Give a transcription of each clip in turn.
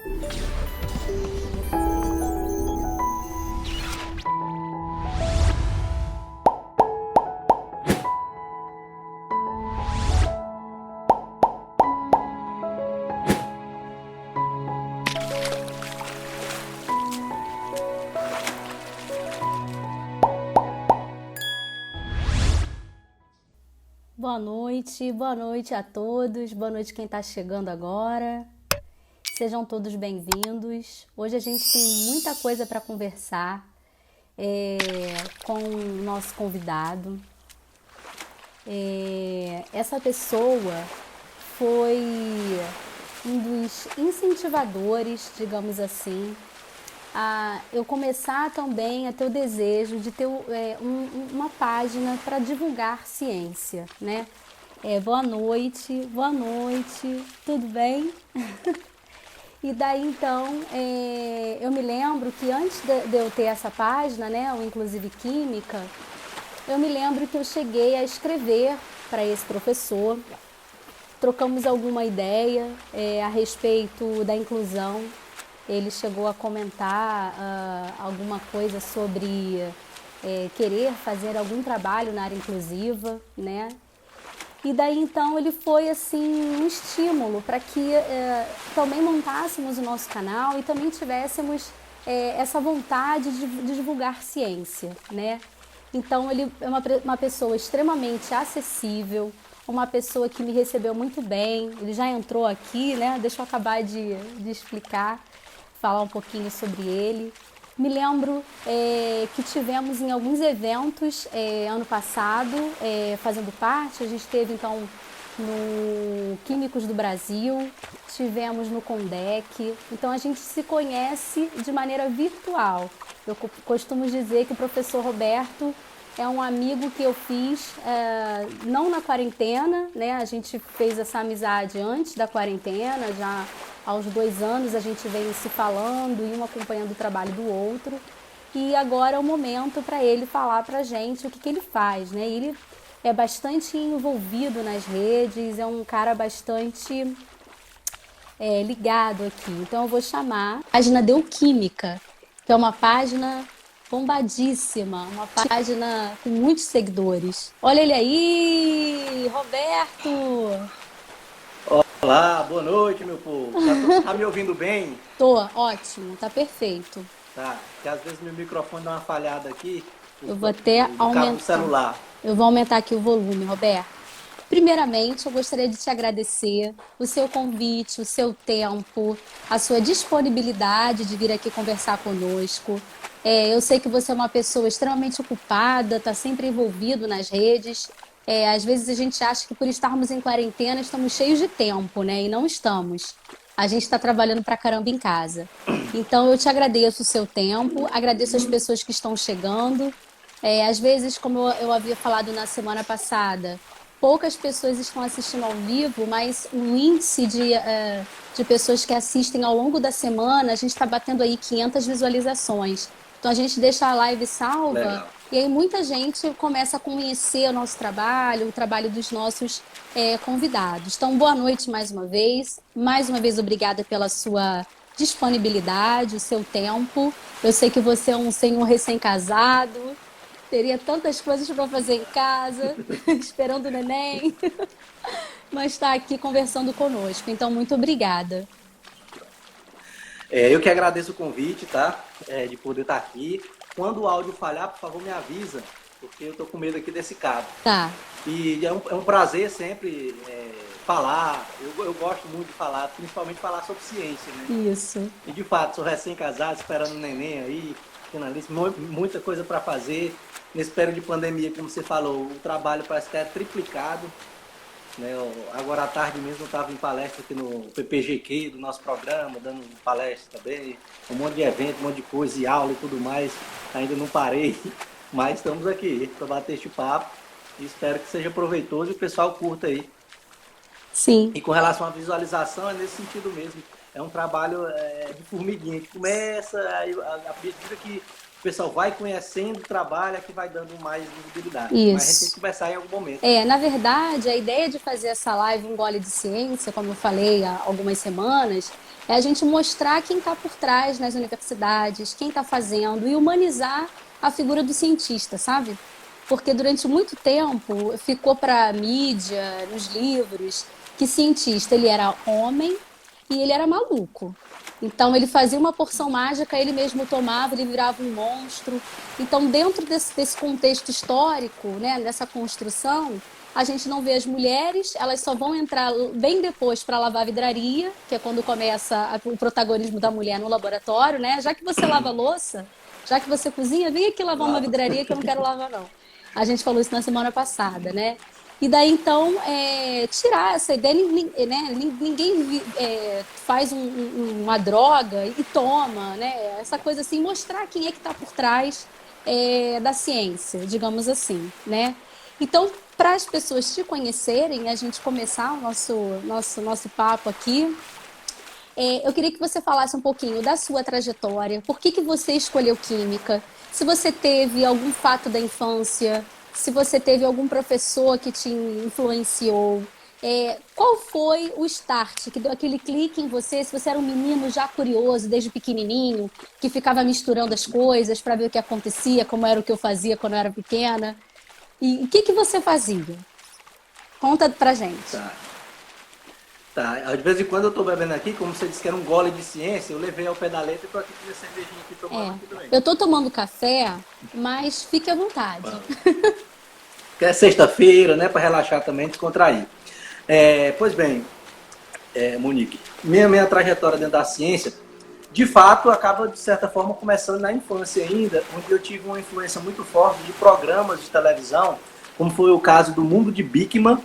Boa noite a todos, boa noite quem está chegando agora. Sejam todos bem-vindos. Hoje a gente tem muita coisa para conversar com o nosso convidado. Essa pessoa foi um dos incentivadores, digamos assim, a eu começar também a ter o desejo de ter uma página para divulgar ciência, né? Boa noite, tudo bem? E daí então, eu me lembro que antes de eu ter essa página, né, o Inclusive Química, eu me lembro que eu cheguei a escrever para esse professor, trocamos alguma ideia a respeito da inclusão. Ele chegou a comentar alguma coisa sobre querer fazer algum trabalho na área inclusiva, né? E daí então ele foi assim um estímulo para que também montássemos o nosso canal e também tivéssemos essa vontade de divulgar ciência, né? Então ele é uma pessoa extremamente acessível, uma pessoa que me recebeu muito bem. Ele já entrou aqui, né? Deixa eu acabar de explicar, falar um pouquinho sobre ele. Me lembro que tivemos em alguns eventos ano passado, fazendo parte. A gente teve então no Químicos do Brasil, tivemos no Condec. Então a gente se conhece de maneira virtual. Eu costumo dizer que o professor Roberto é um amigo que eu fiz não na quarentena, né? A gente fez essa amizade antes da quarentena, já aos 2 anos a gente vem se falando e um acompanhando o trabalho do outro. E agora é o momento para ele falar para a gente o que ele faz, né? Ele é bastante envolvido nas redes, é um cara bastante ligado aqui. Então eu vou chamar a página Deuquímica, que é uma página bombadíssima, uma página com muitos seguidores. Olha ele aí, Roberto! Olá, boa noite, meu povo. Tá me ouvindo bem? Tô, ótimo, tá perfeito. Tá, que às vezes meu microfone dá uma falhada aqui Eu vou até do cabo do aumentar. celular. Eu vou aumentar aqui o volume, Roberto. Primeiramente, eu gostaria de te agradecer o seu convite, o seu tempo, a sua disponibilidade de vir aqui conversar conosco. Eu sei que você é uma pessoa extremamente ocupada, está sempre envolvido nas redes. Às vezes a gente acha que por estarmos em quarentena estamos cheios de tempo, né? E não estamos. A gente está trabalhando pra caramba em casa. Então eu te agradeço o seu tempo, agradeço as pessoas que estão chegando. Às vezes, como eu havia falado na semana passada, poucas pessoas estão assistindo ao vivo, mas o índice de pessoas que assistem ao longo da semana, a gente está batendo aí 500 visualizações. Então a gente deixa a live salva. Legal. E aí muita gente começa a conhecer o nosso trabalho, o trabalho dos nossos convidados. Então, boa noite mais uma vez. Mais uma vez, obrigada pela sua disponibilidade, o seu tempo. Eu sei que você é um senhor recém-casado, teria tantas coisas para fazer em casa, esperando o neném, mas está aqui conversando conosco. Então, muito obrigada. Eu que agradeço o convite, tá? De poder estar aqui. Quando o áudio falhar, por favor, me avisa, porque eu tô com medo aqui desse cabo. Tá. E é um prazer sempre falar. Eu gosto muito de falar, principalmente falar sobre ciência, né? Isso. E de fato, sou recém-casado, esperando um neném aí, finalista, muita coisa para fazer. Nesse período de pandemia, como você falou, o trabalho parece que é triplicado. Né? Agora à tarde mesmo eu estava em palestra aqui no PPGQ do nosso programa, dando palestra também, um monte de evento, um monte de coisa e aula e tudo mais. Ainda não parei, mas estamos aqui para bater este papo e espero que seja proveitoso e o pessoal curta aí. Sim. E com relação à visualização, é nesse sentido mesmo. É um trabalho de formiguinha, que começa, aí, à medida que o pessoal vai conhecendo o trabalho, é que vai dando mais visibilidade. Isso. Mas a gente tem que conversar em algum momento. Na verdade, a ideia de fazer essa live Um Gole de Ciência, como eu falei há algumas semanas, É a gente mostrar quem está por trás nas universidades, quem está fazendo, e humanizar a figura do cientista, sabe? Porque durante muito tempo ficou para a mídia, nos livros, que cientista ele era homem e ele era maluco. Então ele fazia uma porção mágica, ele mesmo tomava, ele virava um monstro. Então, dentro desse contexto histórico, né, dessa construção, a gente não vê as mulheres, elas só vão entrar bem depois para lavar a vidraria, que é quando começa o protagonismo da mulher no laboratório, né? Já que você lava a louça, já que você cozinha, vem aqui lavar uma vidraria que eu não quero lavar, não. A gente falou isso na semana passada, né? E daí, então, tirar essa ideia, né? Ninguém faz uma droga e toma, né? Essa coisa assim, mostrar quem é que está por trás da ciência, digamos assim, né? Então, para as pessoas te conhecerem, a gente começar o nosso papo aqui, eu queria que você falasse um pouquinho da sua trajetória, por que você escolheu química, se você teve algum fato da infância, se você teve algum professor que te influenciou, qual foi o start que deu aquele clique em você, se você era um menino já curioso desde pequenininho, que ficava misturando as coisas para ver o que acontecia, como era o que eu fazia quando eu era pequena, e o que você fazia? Conta pra gente. Tá. Tá, de vez em quando eu tô bebendo aqui, como você disse que era um gole de ciência, eu levei ao pé da letra e tô aqui com a cervejinha aqui tomando aqui também. Eu tô tomando café, mas fique à vontade. Que é sexta-feira, né, para relaxar também, descontrair. Pois bem, Monique, minha trajetória dentro da ciência, de fato, acaba, de certa forma, começando na infância ainda, onde eu tive uma influência muito forte de programas de televisão, como foi o caso do Mundo de Bikman,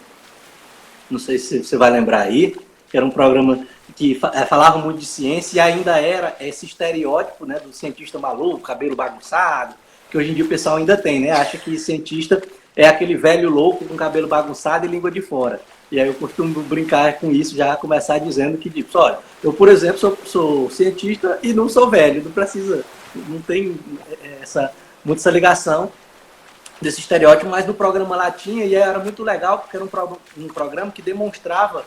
não sei se você vai lembrar aí, que era um programa que falava muito de ciência e ainda era esse estereótipo, né, do cientista maluco, cabelo bagunçado, que hoje em dia o pessoal ainda tem, né? Acha que cientista é aquele velho louco com cabelo bagunçado e língua de fora. E aí eu costumo brincar com isso, já começar dizendo que, tipo, olha, eu, por exemplo, sou cientista e não sou velho, não tem muito essa ligação desse estereótipo, mas no programa lá tinha, e era muito legal, porque era um programa que demonstrava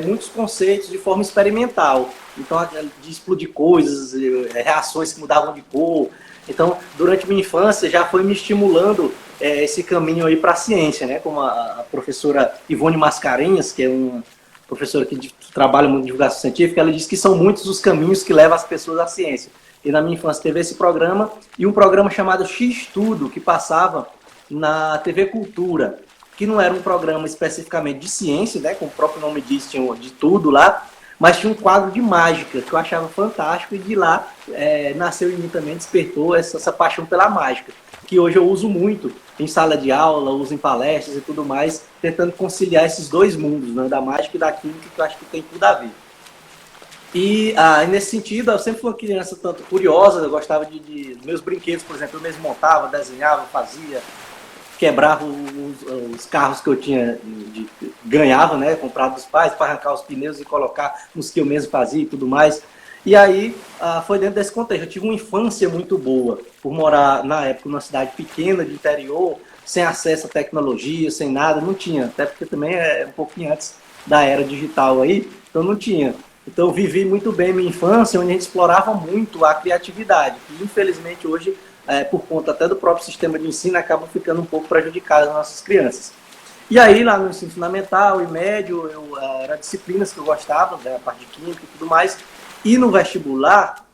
muitos conceitos de forma experimental. Então, de explodir coisas, reações que mudavam de cor. Então, durante minha infância, já foi me estimulando esse caminho aí para a ciência, né? Como a professora Ivone Mascarenhas, que é uma professora que trabalha muito em divulgação científica, ela diz que são muitos os caminhos que levam as pessoas à ciência. E na minha infância teve esse programa, e um programa chamado X-Tudo, que passava na TV Cultura, que não era um programa especificamente de ciência, né? Como o próprio nome diz, tinha de tudo lá, mas tinha um quadro de mágica, que eu achava fantástico, e de lá nasceu em mim também, despertou essa paixão pela mágica, que hoje eu uso muito em sala de aula, uso em palestras e tudo mais, tentando conciliar esses dois mundos, né, da mágica e da química, que eu acho que tem tudo a ver. E nesse sentido, eu sempre fui uma criança tanto curiosa, eu gostava de meus brinquedos, por exemplo, eu mesmo montava, desenhava, fazia, quebrava os carros que eu tinha, ganhava, né, comprado dos pais, para arrancar os pneus e colocar nos que eu mesmo fazia e tudo mais. E aí foi dentro desse contexto. Eu tive uma infância muito boa, por morar na época numa cidade pequena, de interior, sem acesso à tecnologia, sem nada, não tinha, até porque também é um pouquinho antes da era digital aí, então não tinha. Então eu vivi muito bem minha infância, onde a gente explorava muito a criatividade, que infelizmente hoje, por conta até do próprio sistema de ensino, acaba ficando um pouco prejudicada nas nossas crianças. E aí, lá no ensino fundamental e médio, eram disciplinas que eu gostava, né, a parte de química e tudo mais. E no vestibular,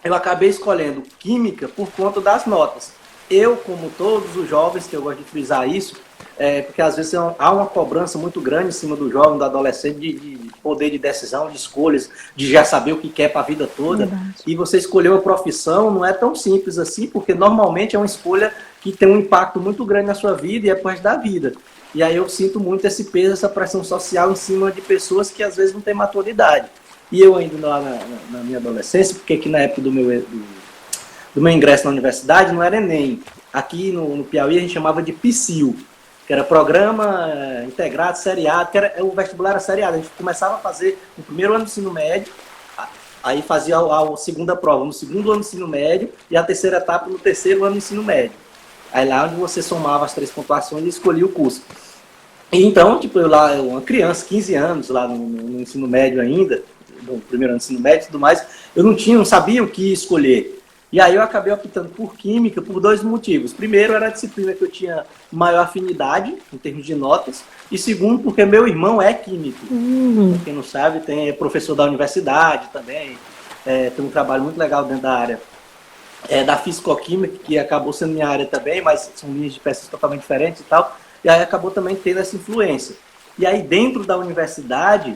eu acabei escolhendo química por conta das notas. Eu, como todos os jovens, que eu gosto de frisar isso, porque às vezes há uma cobrança muito grande em cima do jovem, do adolescente, de poder de decisão, de escolhas, de já saber o que quer para a vida toda. Verdade. E você escolher uma profissão não é tão simples assim, porque normalmente é uma escolha que tem um impacto muito grande na sua vida e é parte da vida. E aí eu sinto muito esse peso, essa pressão social em cima de pessoas que às vezes não têm maturidade. E eu ainda lá na minha adolescência, porque aqui na época do meu ingresso na universidade não era Enem. Aqui no Piauí a gente chamava de PSIL, que era Programa Integrado Seriado, que o vestibular era seriado. A gente começava a fazer no primeiro ano do ensino médio, aí fazia a segunda prova no segundo ano do ensino médio e a terceira etapa no terceiro ano do ensino médio. Aí lá onde você somava as 3 pontuações e escolhia o curso. E então, tipo, uma criança, 15 anos, lá no ensino médio ainda, no primeiro ano do ensino médio e tudo mais, eu não sabia o que escolher. E aí eu acabei optando por Química por 2 motivos. Primeiro, era a disciplina que eu tinha maior afinidade, em termos de notas. E segundo, porque meu irmão é químico. Pra quem não sabe, é professor da universidade também. Tem um trabalho muito legal dentro da área da fisicoquímica, que acabou sendo minha área também, mas são linhas de pesquisa totalmente diferentes e tal. E aí acabou também tendo essa influência. E aí, dentro da universidade,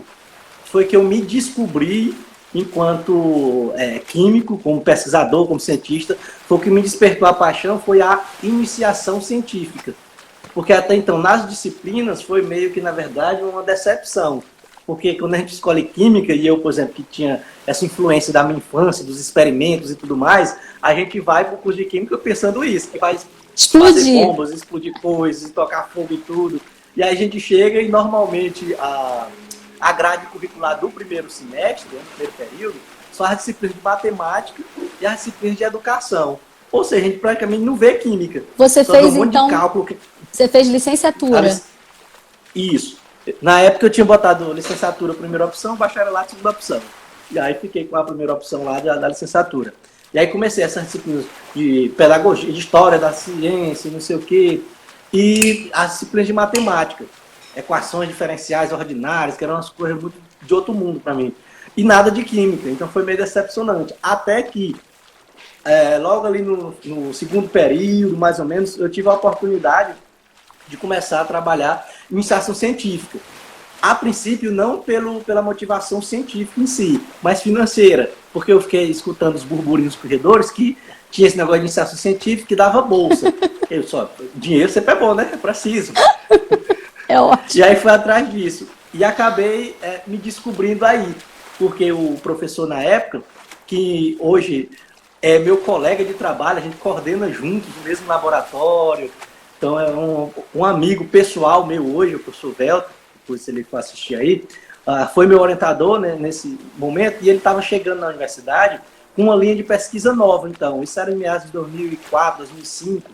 foi que eu me descobri enquanto químico, como pesquisador, como cientista. Foi o que me despertou a paixão, foi a iniciação científica. Porque até então, nas disciplinas, foi meio que, na verdade, uma decepção. Porque quando a gente escolhe química, e eu, por exemplo, que tinha essa influência da minha infância, dos experimentos e tudo mais, a gente vai para o curso de química pensando isso, que vai fazer bombas, explodir coisas, tocar fogo e tudo. E aí a gente chega e, normalmente, a grade curricular do primeiro semestre, do primeiro período, são as disciplinas de matemática e as disciplinas de educação. Ou seja, a gente praticamente não vê química. Você fez, então, de cálculo. Você fez licenciatura? Isso. Na época eu tinha botado licenciatura primeira opção, bacharelato segunda opção. E aí fiquei com a primeira opção lá da licenciatura. E aí comecei essas disciplinas de pedagogia, de história da ciência, não sei o quê, e as disciplinas de matemática. Equações diferenciais ordinárias, que eram umas coisas muito de outro mundo para mim. E nada de química, então foi meio decepcionante. Até que, logo ali no segundo período, mais ou menos, eu tive a oportunidade de começar a trabalhar em iniciação científica. A princípio, não pela motivação científica em si, mas financeira, porque eu fiquei escutando os burburinhos nos corredores que tinha esse negócio de iniciação científica que dava bolsa. Dinheiro sempre é bom, né? É preciso. É ótimo. E aí fui atrás disso. E acabei me descobrindo aí, porque o professor na época, que hoje é meu colega de trabalho, a gente coordena juntos no mesmo laboratório. Então é um amigo pessoal meu hoje, o professor Velto, depois se ele for assistir aí, foi meu orientador, né, nesse momento, e ele estava chegando na universidade com uma linha de pesquisa nova, então. Isso era em meados de 2004, 2005,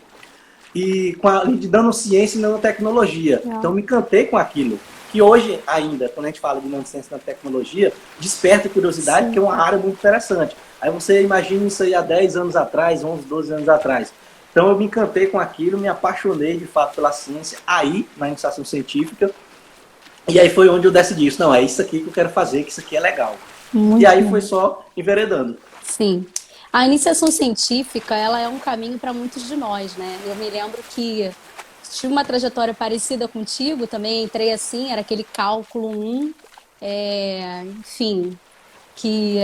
e com a linha de nanociência e nanotecnologia. Então me encantei com aquilo, que hoje ainda, quando a gente fala de nanociência e nanotecnologia, desperta curiosidade, porque é uma área muito interessante. Aí você imagina isso aí há 10 anos atrás, 11, 12 anos atrás. Então eu me encantei com aquilo, me apaixonei de fato pela ciência, aí, na iniciação científica, e aí foi onde eu decidi isso, não, é isso aqui que eu quero fazer, que isso aqui é legal. Muito e aí bom. foi só enveredando. Sim. A iniciação científica, ela é um caminho para muitos de nós, né? Eu me lembro que tive uma trajetória parecida contigo, também entrei assim, era aquele cálculo 1, enfim, que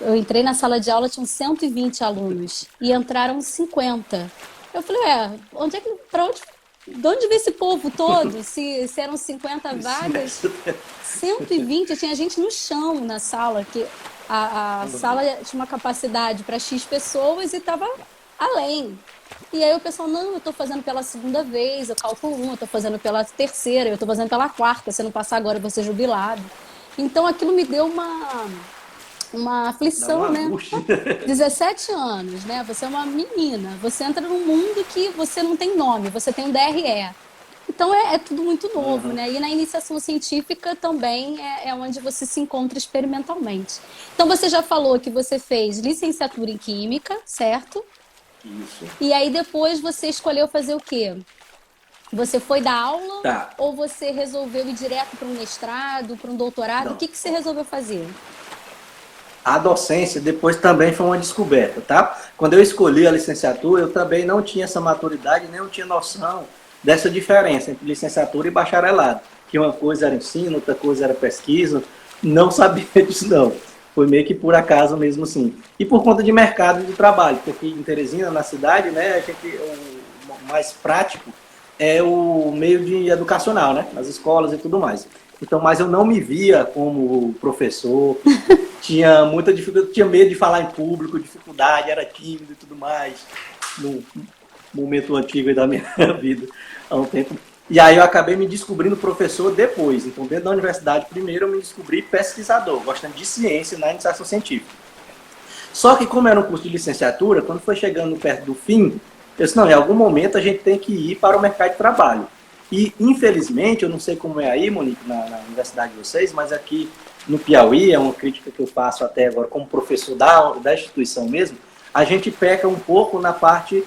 eu entrei na sala de aula, tinham 120 alunos e entraram 50. Eu falei, de onde veio esse povo todo? Se eram 50 vagas, 120, tinha gente no chão na sala, que a sala tinha uma capacidade para X pessoas e estava além. E aí o pessoal, não, eu estou fazendo pela segunda vez, eu calculo 1, eu estou fazendo pela terceira, eu estou fazendo pela quarta, se não passar agora eu vou ser jubilado. Então aquilo me deu uma aflição, né? 17 anos, né? Você é uma menina, você entra num mundo que você não tem nome, você tem um DRE. Então é tudo muito novo, né? E na iniciação científica também é onde você se encontra experimentalmente. Então você já falou que você fez licenciatura em Química, certo? Isso. E aí depois você escolheu fazer o quê? Você foi dar aula? Tá. Ou você resolveu ir direto para um mestrado, para um doutorado? Não. O que você resolveu fazer? A docência depois também foi uma descoberta, tá? Quando eu escolhi a licenciatura, eu também não tinha essa maturidade, nem eu tinha noção dessa diferença entre licenciatura e bacharelado. Que uma coisa era ensino, outra coisa era pesquisa. Não sabia disso, não. Foi meio que por acaso mesmo assim. E por conta de mercado de trabalho, porque aqui em Teresina, na cidade, né, o mais prático é o meio de educacional, né? As escolas e tudo mais. Então, mas eu não me via como professor, tinha muita dificuldade, tinha medo de falar em público, dificuldade, era tímido e tudo mais, no momento antigo da minha vida, há um tempo. E aí eu acabei me descobrindo professor depois. Então, dentro da universidade, primeiro eu me descobri pesquisador, gostando de ciência na iniciação científica. Só que como era um curso de licenciatura, quando foi chegando perto do fim, eu disse, não, em algum momento a gente tem que ir para o mercado de trabalho. E, infelizmente, eu não sei como é aí, Monique, na universidade de vocês, mas aqui no Piauí, é uma crítica que eu faço até agora como professor da instituição mesmo, a gente peca um pouco na parte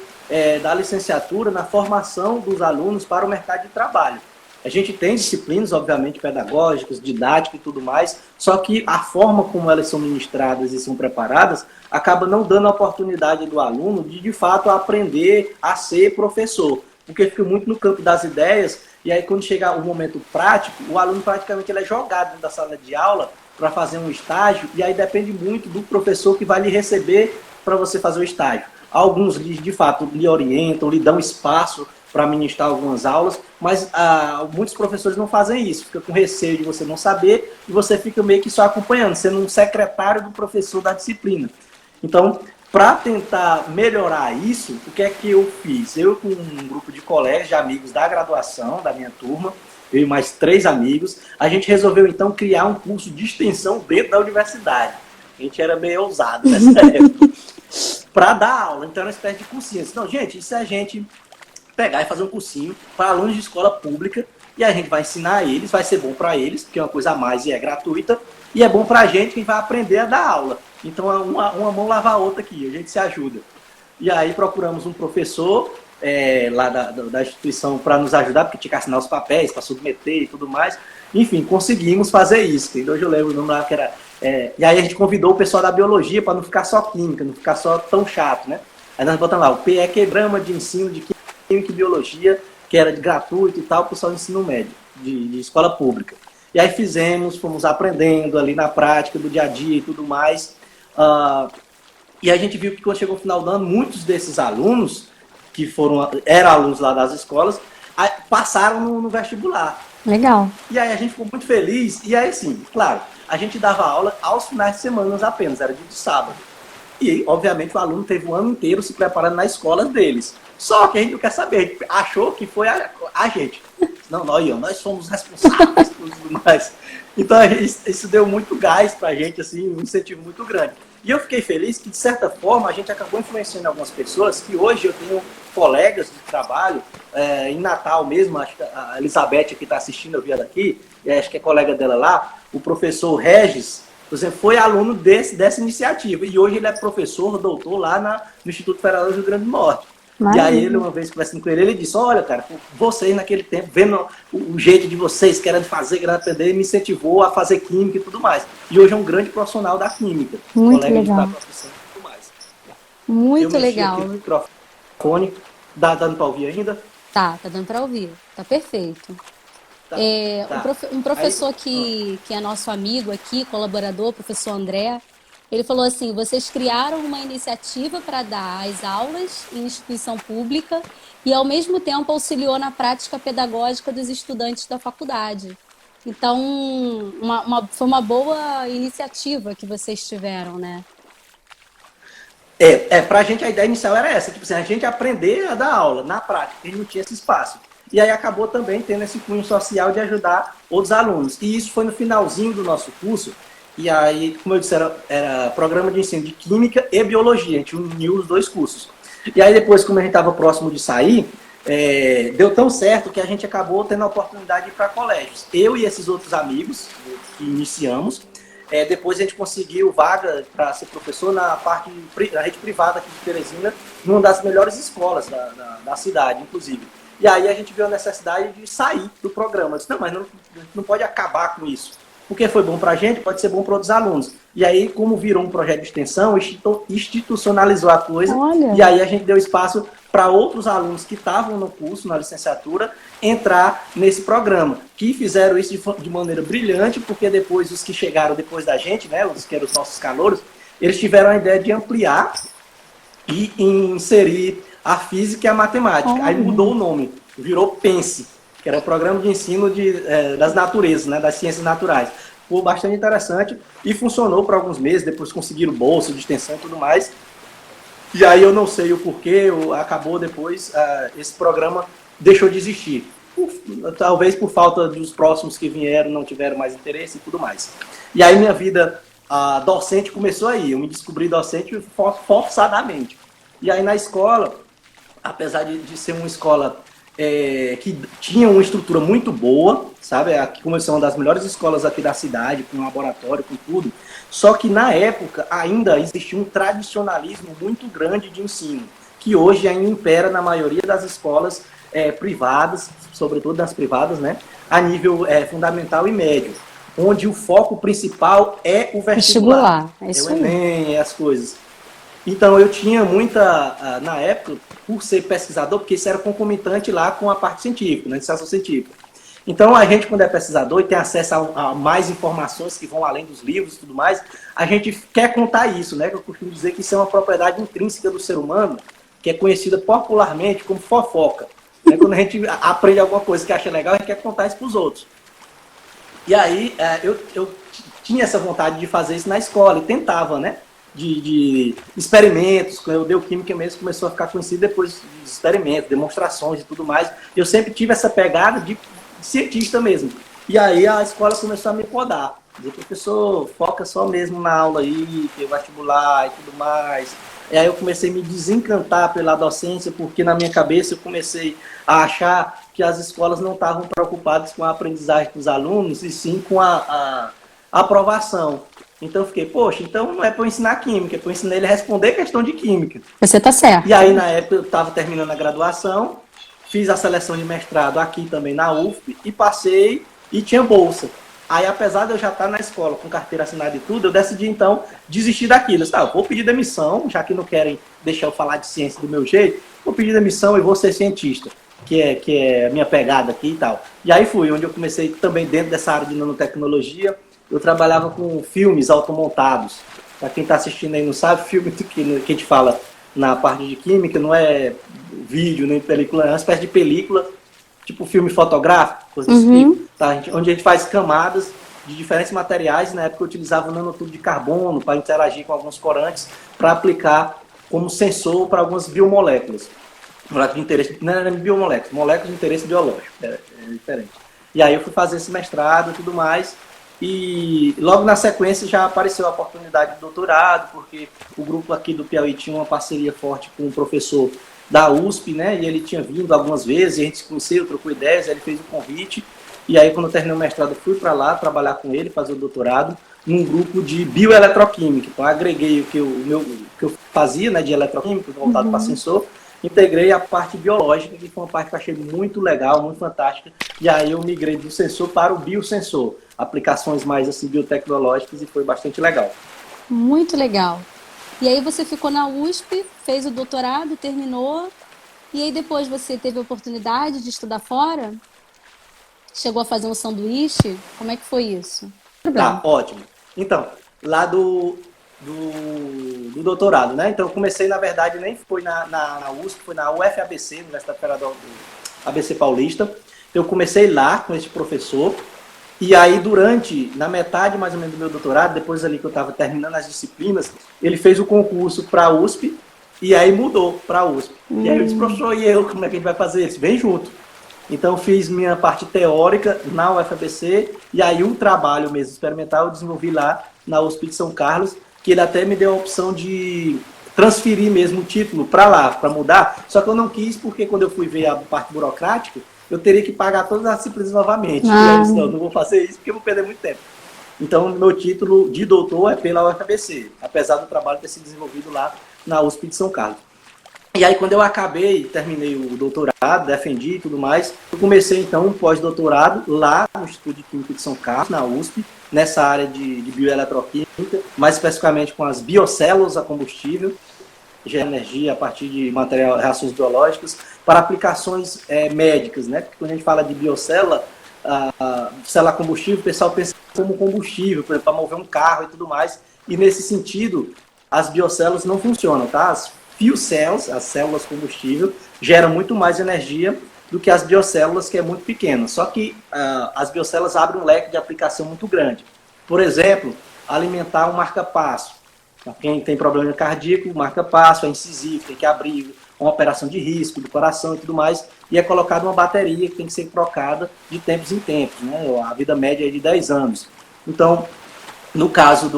da licenciatura, na formação dos alunos para o mercado de trabalho. A gente tem disciplinas, obviamente, pedagógicas, didáticas e tudo mais, só que a forma como elas são ministradas e são preparadas acaba não dando a oportunidade do aluno de fato, aprender a ser professor, porque fica muito no campo das ideias, e aí quando chega o momento prático, o aluno praticamente ele é jogado dentro da sala de aula para fazer um estágio, e aí depende muito do professor que vai lhe receber para você fazer o estágio. Alguns, de fato, lhe orientam, lhe dão espaço para ministrar algumas aulas, mas muitos professores não fazem isso, fica com receio de você não saber e você fica meio que só acompanhando, sendo um secretário do professor da disciplina. Então, para tentar melhorar isso, o que é que eu fiz? Eu com um grupo de colegas, de amigos da graduação, da minha turma, eu e mais 3 amigos, a gente resolveu então criar um curso de extensão dentro da universidade. A gente era meio ousado nessa época. Para dar aula, então era uma espécie de cursinho. Não, gente, isso é a gente pegar e fazer um cursinho para alunos de escola pública e a gente vai ensinar eles, vai ser bom para eles, porque é uma coisa a mais e é gratuita, e é bom para a gente que vai aprender a dar aula. Então, uma mão lava a outra aqui, a gente se ajuda. E aí procuramos um professor lá da instituição para nos ajudar, porque tinha que assinar os papéis, para submeter e tudo mais. Enfim, conseguimos fazer isso. Hoje eu lembro o nome lá que era... e aí a gente convidou o pessoal da biologia para não ficar só química, não ficar só tão chato, né? Aí nós botamos lá o PE Programa de Ensino de Química e Biologia, que era gratuito e tal, para o pessoal de ensino médio, de escola pública. E aí fomos aprendendo ali na prática do dia a dia e tudo mais. E a gente viu que quando chegou o final do ano, muitos desses alunos, que eram alunos lá das escolas, passaram no vestibular. Legal. E aí a gente ficou muito feliz. E aí, sim, claro, a gente dava aula aos finais de semana apenas, era dia de sábado. E, obviamente, o aluno teve o ano inteiro se preparando na escola deles. Só que a gente não quer saber, a gente achou que foi a gente. Não, nós fomos responsáveis por tudo mais. Então, isso deu muito gás pra gente, assim, um incentivo muito grande. E eu fiquei feliz que, de certa forma, a gente acabou influenciando algumas pessoas, que hoje eu tenho colegas de trabalho, em Natal mesmo, acho que a Elizabeth que está assistindo, eu vi ela aqui, acho que é colega dela lá, o professor Regis, por exemplo, foi aluno dessa iniciativa. E hoje ele é professor, doutor lá no Instituto Federal do Rio Grande do Norte. Maravilha. E aí ele, uma vez conversando com ele disse, olha, cara, vocês naquele tempo, vendo o jeito de vocês, querendo fazer, querendo aprender, me incentivou a fazer química e tudo mais. E hoje é um grande profissional da química. Muito legal. E tudo mais. Muito legal. Aqui no microfone, dando para ouvir ainda? Tá dando para ouvir, tá perfeito. Um professor que é nosso amigo aqui, colaborador, o professor André, ele falou assim, vocês criaram uma iniciativa para dar as aulas em instituição pública e, ao mesmo tempo, auxiliou na prática pedagógica dos estudantes da faculdade. Então, foi uma boa iniciativa que vocês tiveram, né? Para a gente a ideia inicial era essa, tipo assim, a gente aprender a dar aula na prática, a gente não tinha esse espaço. E aí acabou também tendo esse cunho social de ajudar outros alunos. E isso foi no finalzinho do nosso curso. E aí, como eu disse, era programa de ensino de Química e Biologia. A gente uniu os 2 cursos. E aí depois, como a gente estava próximo de sair, deu tão certo que a gente acabou tendo a oportunidade de ir para colégios. Eu e esses outros amigos que iniciamos. Depois a gente conseguiu vaga para ser professor na rede privada aqui de Teresina, numa das melhores escolas da cidade, inclusive. E aí a gente viu a necessidade de sair do programa. Eu disse, não, mas não pode acabar com isso. Porque foi bom para a gente, pode ser bom para outros alunos. E aí, como virou um projeto de extensão, institucionalizou a coisa. Olha. E aí a gente deu espaço para outros alunos que estavam no curso, na licenciatura, entrar nesse programa. Que fizeram isso de maneira brilhante, porque depois os que chegaram depois da gente, né, os que eram os nossos calouros, eles tiveram a ideia de ampliar e inserir a física e a matemática. Aí mudou o nome, virou PENSE, que era o Programa de Ensino das Naturezas, né, das Ciências Naturais. Foi bastante interessante e funcionou por alguns meses, depois conseguiram bolsa de extensão e tudo mais. E aí eu não sei o porquê, acabou depois, esse programa deixou de existir. Talvez por falta dos próximos que vieram, não tiveram mais interesse e tudo mais. E aí minha vida docente começou aí, eu me descobri docente forçadamente. E aí na escola, apesar de ser uma escola que tinha uma estrutura muito boa, sabe? Aqui começou uma das melhores escolas aqui da cidade, com laboratório, com tudo. Só que na época ainda existia um tradicionalismo muito grande de ensino, que hoje ainda impera na maioria das escolas privadas, sobretudo das privadas, né? A nível fundamental e médio, onde o foco principal é o vestibular. É É o isso aí. Enem, é as coisas. Então eu tinha muita, na época, por ser pesquisador, porque isso era concomitante lá com a parte científica, né, iniciação científica. Então a gente, quando é pesquisador e tem acesso a mais informações que vão além dos livros e tudo mais, a gente quer contar isso, né? Que eu costumo dizer que isso é uma propriedade intrínseca do ser humano, que é conhecida popularmente como fofoca. Né? Quando a gente aprende alguma coisa que acha legal, a gente quer contar isso para os outros. E aí eu tinha essa vontade de fazer isso na escola e tentava, né? De experimentos, quando eu dei química mesmo, começou a ficar conhecido depois dos experimentos, demonstrações e tudo mais. Eu sempre tive essa pegada de cientista mesmo. E aí a escola começou a me podar. Dizer, professor, foca só mesmo na aula aí, tem vestibular e tudo mais. E aí eu comecei a me desencantar pela docência, porque na minha cabeça eu comecei a achar que as escolas não estavam preocupadas com a aprendizagem dos alunos, e sim com a aprovação. Então eu fiquei, poxa, então não é para eu ensinar química, é para eu ensinar ele a responder questão de química. Você tá certo. E aí na época eu estava terminando a graduação, fiz a seleção de mestrado aqui também na UFP e passei e tinha bolsa. Aí, apesar de eu já estar na escola com carteira assinada e tudo, eu decidi, então, desistir daquilo. Eu disse, eu vou pedir demissão, já que não querem deixar eu falar de ciência do meu jeito, vou pedir demissão e vou ser cientista, que é a minha pegada aqui e tal. E aí fui, onde eu comecei também dentro dessa área de nanotecnologia. Eu trabalhava com filmes automontados. Para quem está assistindo aí não sabe, filme que a gente fala na parte de química não é vídeo nem película, é uma espécie de película, tipo filme fotográfico, coisa desse tipo, tá? Onde a gente faz camadas de diferentes materiais. Na época eu utilizava o nanotubo de carbono para interagir com alguns corantes, para aplicar como sensor para algumas biomoléculas. Moléculas de interesse, não era biomoléculas, moléculas de interesse biológico, é diferente. E aí eu fui fazer esse mestrado e tudo mais, e logo na sequência já apareceu a oportunidade de doutorado, porque o grupo aqui do Piauí tinha uma parceria forte com um professor da USP, né? E ele tinha vindo algumas vezes, e a gente se conheceu, trocou ideias, ele fez o convite. E aí, quando eu terminei o mestrado, eu fui para lá trabalhar com ele, fazer o doutorado, num grupo de bioeletroquímica. Então, agreguei o que eu fazia, né, de eletroquímica, voltado para sensor, integrei a parte biológica, que foi uma parte que eu achei muito legal, muito fantástica. E aí, eu migrei do sensor para o biosensor, aplicações mais assim, biotecnológicas, e foi bastante legal. Muito legal. E aí você ficou na USP, fez o doutorado, terminou, e aí depois você teve a oportunidade de estudar fora? Chegou a fazer um sanduíche? Como é que foi isso? Tá, ótimo. Então, lá do doutorado, né? Então, eu comecei, na verdade, nem foi na USP, foi na UFABC, Universidade Federal do ABC Paulista. Eu comecei lá com esse professor, e aí, na metade mais ou menos do meu doutorado, depois ali que eu estava terminando as disciplinas, ele fez o concurso para a USP, e aí mudou para a USP. E aí eu disse, professor, e eu, como é que a gente vai fazer? Ele disse, vem junto. Então, fiz minha parte teórica na UFABC, e aí um trabalho mesmo experimental eu desenvolvi lá na USP de São Carlos, que ele até me deu a opção de transferir mesmo o título para lá, para mudar, só que eu não quis, porque quando eu fui ver a parte burocrática, eu teria que pagar todas as disciplinas novamente. E eu disse, não vou fazer isso porque eu vou perder muito tempo. Então, meu título de doutor é pela UFABC, apesar do trabalho ter sido desenvolvido lá na USP de São Carlos. E aí, quando eu terminei o doutorado, defendi e tudo mais, eu comecei, então, um pós-doutorado lá no Instituto de Química de São Carlos, na USP, nessa área de bioeletroquímica, mais especificamente com as biocélulas a combustível, gera energia a partir de reações biológicas, para aplicações médicas, né? Porque quando a gente fala de biocélula, célula combustível, o pessoal pensa como combustível, por exemplo, para mover um carro e tudo mais, e nesse sentido, as biocélulas não funcionam, tá? As fuel cells, as células combustível, geram muito mais energia do que as biocélulas, que é muito pequena. Só que as biocélulas abrem um leque de aplicação muito grande. Por exemplo, alimentar um marca-passo. Quem tem problema cardíaco, o marca-passo é incisivo, tem que abrir uma operação de risco do coração e tudo mais, e é colocada uma bateria que tem que ser trocada de tempos em tempos, né? A vida média é de 10 anos. Então, no caso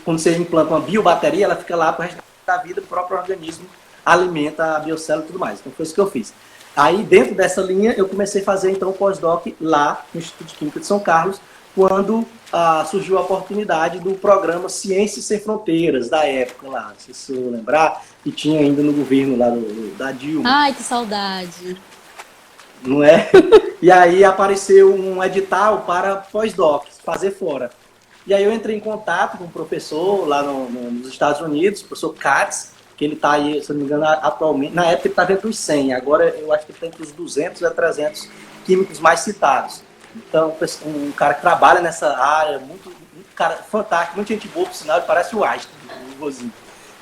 quando você implanta uma biobateria, ela fica lá para o resto da vida, o próprio organismo alimenta a biocélula e tudo mais. Então, foi isso que eu fiz. Aí, dentro dessa linha, eu comecei a fazer, então, o pós-doc lá no Instituto de Química de São Carlos, quando surgiu a oportunidade do programa Ciências Sem Fronteiras, da época lá, não sei se eu lembrar, que tinha ainda no governo lá da Dilma. Ai, que saudade. Não é? E aí apareceu um edital para pós-docs, fazer fora. E aí eu entrei em contato com um professor lá nos Estados Unidos, o professor Katz, que ele está aí, se não me engano, atualmente, na época ele estava entre os 100, agora eu acho que ele está entre os 200 a 300 químicos mais citados. Então, um cara que trabalha nessa área, muito cara fantástico, muita gente boa, por sinal, ele parece o Einstein, o Rosinho.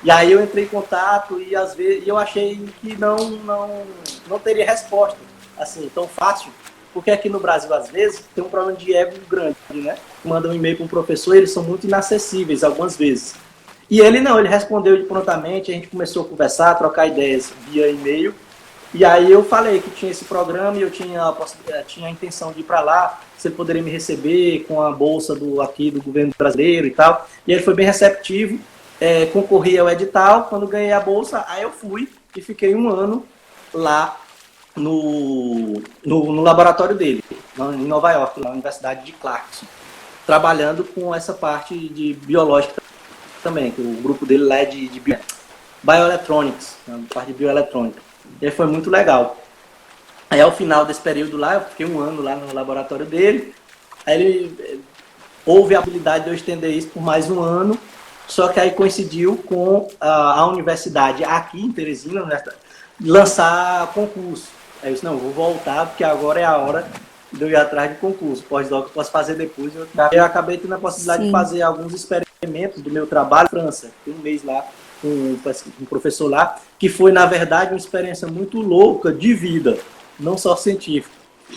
E aí eu entrei em contato e às vezes eu achei que não teria resposta assim tão fácil, porque aqui no Brasil às vezes tem um problema de ego grande, né? Manda um e-mail para um professor e eles são muito inacessíveis algumas vezes. E ele não, ele respondeu prontamente, a gente começou a conversar, a trocar ideias via e-mail. E aí eu falei que tinha esse programa e eu tinha a intenção de ir para lá, se ele poderia me receber com a bolsa aqui do governo brasileiro e tal. E ele foi bem receptivo, concorri ao edital, quando ganhei a bolsa, aí eu fui e fiquei um ano lá no laboratório dele, em Nova York, na Universidade de Clarkson, trabalhando com essa parte de biológica também, que o grupo dele lá é de bioelectronics, parte de bioeletrônica. E aí foi muito legal. Aí ao final desse período lá, eu fiquei um ano lá no laboratório dele, aí houve a habilidade de eu estender isso por mais um ano, só que aí coincidiu com a universidade aqui em Teresina lançar concurso. Aí eu disse, não, vou voltar, porque agora é a hora de eu ir atrás de concurso. Pós-doc eu posso fazer depois. Eu acabei tendo a possibilidade de fazer alguns experimentos do meu trabalho na França. Fiquei um mês lá com um professor lá, que foi, na verdade, uma experiência muito louca de vida, não só científica.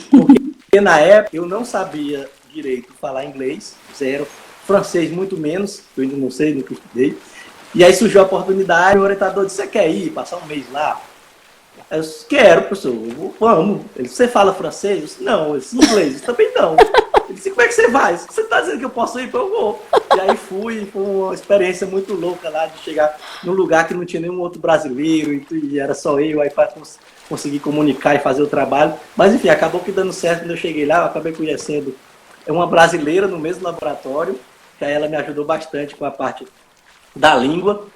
Porque na época eu não sabia direito falar inglês, zero, francês muito menos, eu ainda não sei, nunca estudei. E aí surgiu a oportunidade, o orientador disse, você quer ir, passar um mês lá? Eu disse, quero, professor, vamos. Ele disse, você fala francês? Eu disse, não, eu disse, inglês, eu também não. Ele disse, como é que você vai? Você está dizendo que eu posso ir? Eu vou. E aí fui, foi uma experiência muito louca lá, de chegar num lugar que não tinha nenhum outro brasileiro, e era só eu, aí para conseguir comunicar e fazer o trabalho. Mas enfim, acabou que dando certo. Quando eu cheguei lá, eu acabei conhecendo uma brasileira no mesmo laboratório, que aí ela me ajudou bastante com a parte da língua.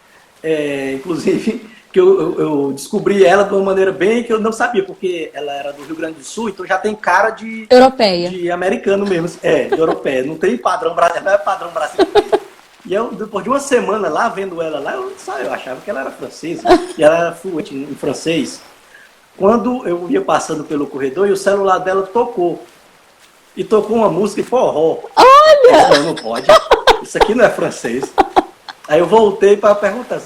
Inclusive, que eu descobri ela de uma maneira bem que eu não sabia, porque ela era do Rio Grande do Sul, então já tem cara de... Europeia. De americano mesmo, de europeia. Não tem padrão brasileiro, não é padrão brasileiro. E eu, depois de uma semana lá, vendo ela lá, eu achava que ela era francesa, e ela era fluente em francês. Quando eu ia passando pelo corredor, e o celular dela tocou. E tocou uma música de forró. Olha! Não, não pode. Isso aqui não é francês. Aí eu voltei para perguntar,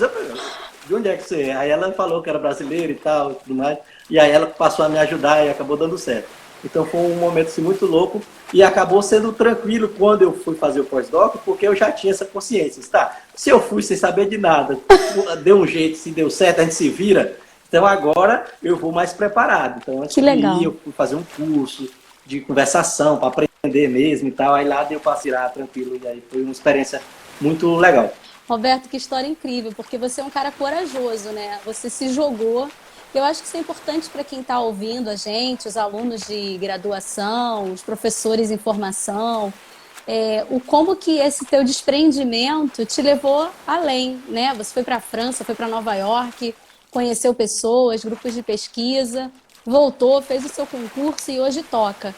de onde é que você é? Aí ela falou que era brasileira e tal, e tudo mais. E aí ela passou a me ajudar e acabou dando certo. Então foi um momento assim, muito louco e acabou sendo tranquilo quando eu fui fazer o pós-doc, porque eu já tinha essa consciência. Tá? Se eu fui sem saber de nada, deu um jeito, se deu certo, a gente se vira. Então agora eu vou mais preparado. Então antes de ir, eu fui fazer um curso de conversação para aprender mesmo e tal. Aí lá deu para tirar tranquilo e aí foi uma experiência muito legal. Roberto, que história incrível, porque você é um cara corajoso, né? Você se jogou. Eu acho que isso é importante para quem está ouvindo a gente, os alunos de graduação, os professores em formação, o como que esse teu desprendimento te levou além, né? Você foi para a França, foi para Nova York, conheceu pessoas, grupos de pesquisa, voltou, fez o seu concurso e hoje toca.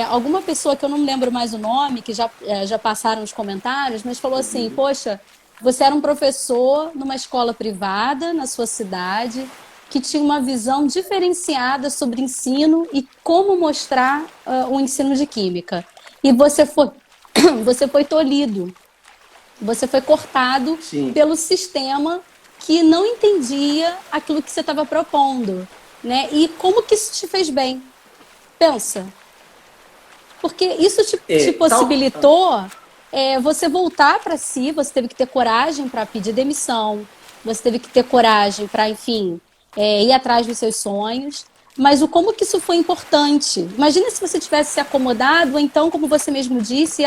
Alguma pessoa que eu não me lembro mais o nome, que já passaram os comentários, mas falou assim, poxa, você era um professor numa escola privada na sua cidade, que tinha uma visão diferenciada sobre ensino e como mostrar o ensino de química. E você foi tolhido, você foi cortado pelo sistema que não entendia aquilo que você estava propondo, né? E como que isso te fez bem? Pensa. Porque isso te possibilitou você voltar para si, você teve que ter coragem para pedir demissão, você teve que ter coragem para, enfim, ir atrás dos seus sonhos, mas como que isso foi importante? Imagina se você tivesse se acomodado, ou então, como você mesmo disse,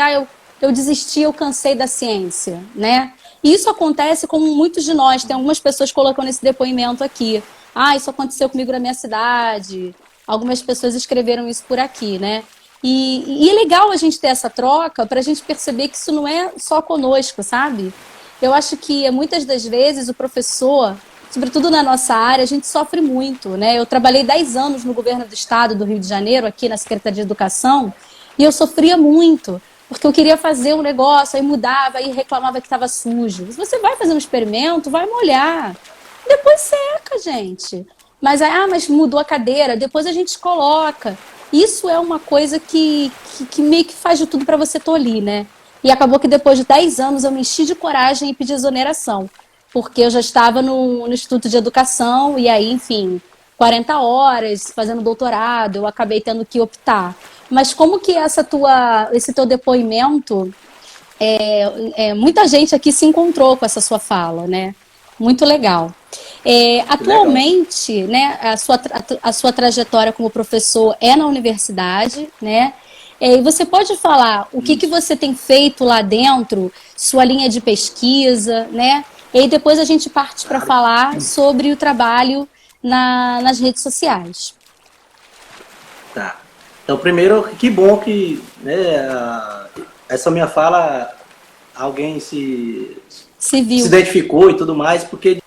eu desisti, eu cansei da ciência, né? E isso acontece com muitos de nós, tem algumas pessoas colocando esse depoimento aqui. Isso aconteceu comigo na minha cidade, Algumas pessoas escreveram isso por aqui, né? E é legal a gente ter essa troca para a gente perceber que isso não é só conosco, sabe? Eu acho que muitas das vezes o professor, sobretudo na nossa área, a gente sofre muito, né? Eu trabalhei 10 anos no governo do estado do Rio de Janeiro, aqui na Secretaria de Educação, e eu sofria muito, porque eu queria fazer um negócio, aí mudava, aí reclamava que estava sujo. Se você vai fazer um experimento, vai molhar. Depois seca, gente. Mas, mas mudou a cadeira, depois a gente coloca. Isso é uma coisa que meio que faz de tudo para você tolir, né? E acabou que depois de 10 anos eu me enchi de coragem e pedi exoneração, porque eu já estava no Instituto de Educação e aí, enfim, 40 horas fazendo doutorado, eu acabei tendo que optar. Mas como que esse teu depoimento, muita gente aqui se encontrou com essa sua fala, né? Muito legal. Atualmente, né, a sua trajetória como professor é na universidade, né? E você pode falar o que você tem feito lá dentro, sua linha de pesquisa, né? E aí depois a gente parte para falar sobre o trabalho nas redes sociais. Tá. Então, primeiro, que bom que, né, essa minha fala, alguém se identificou e tudo mais, porque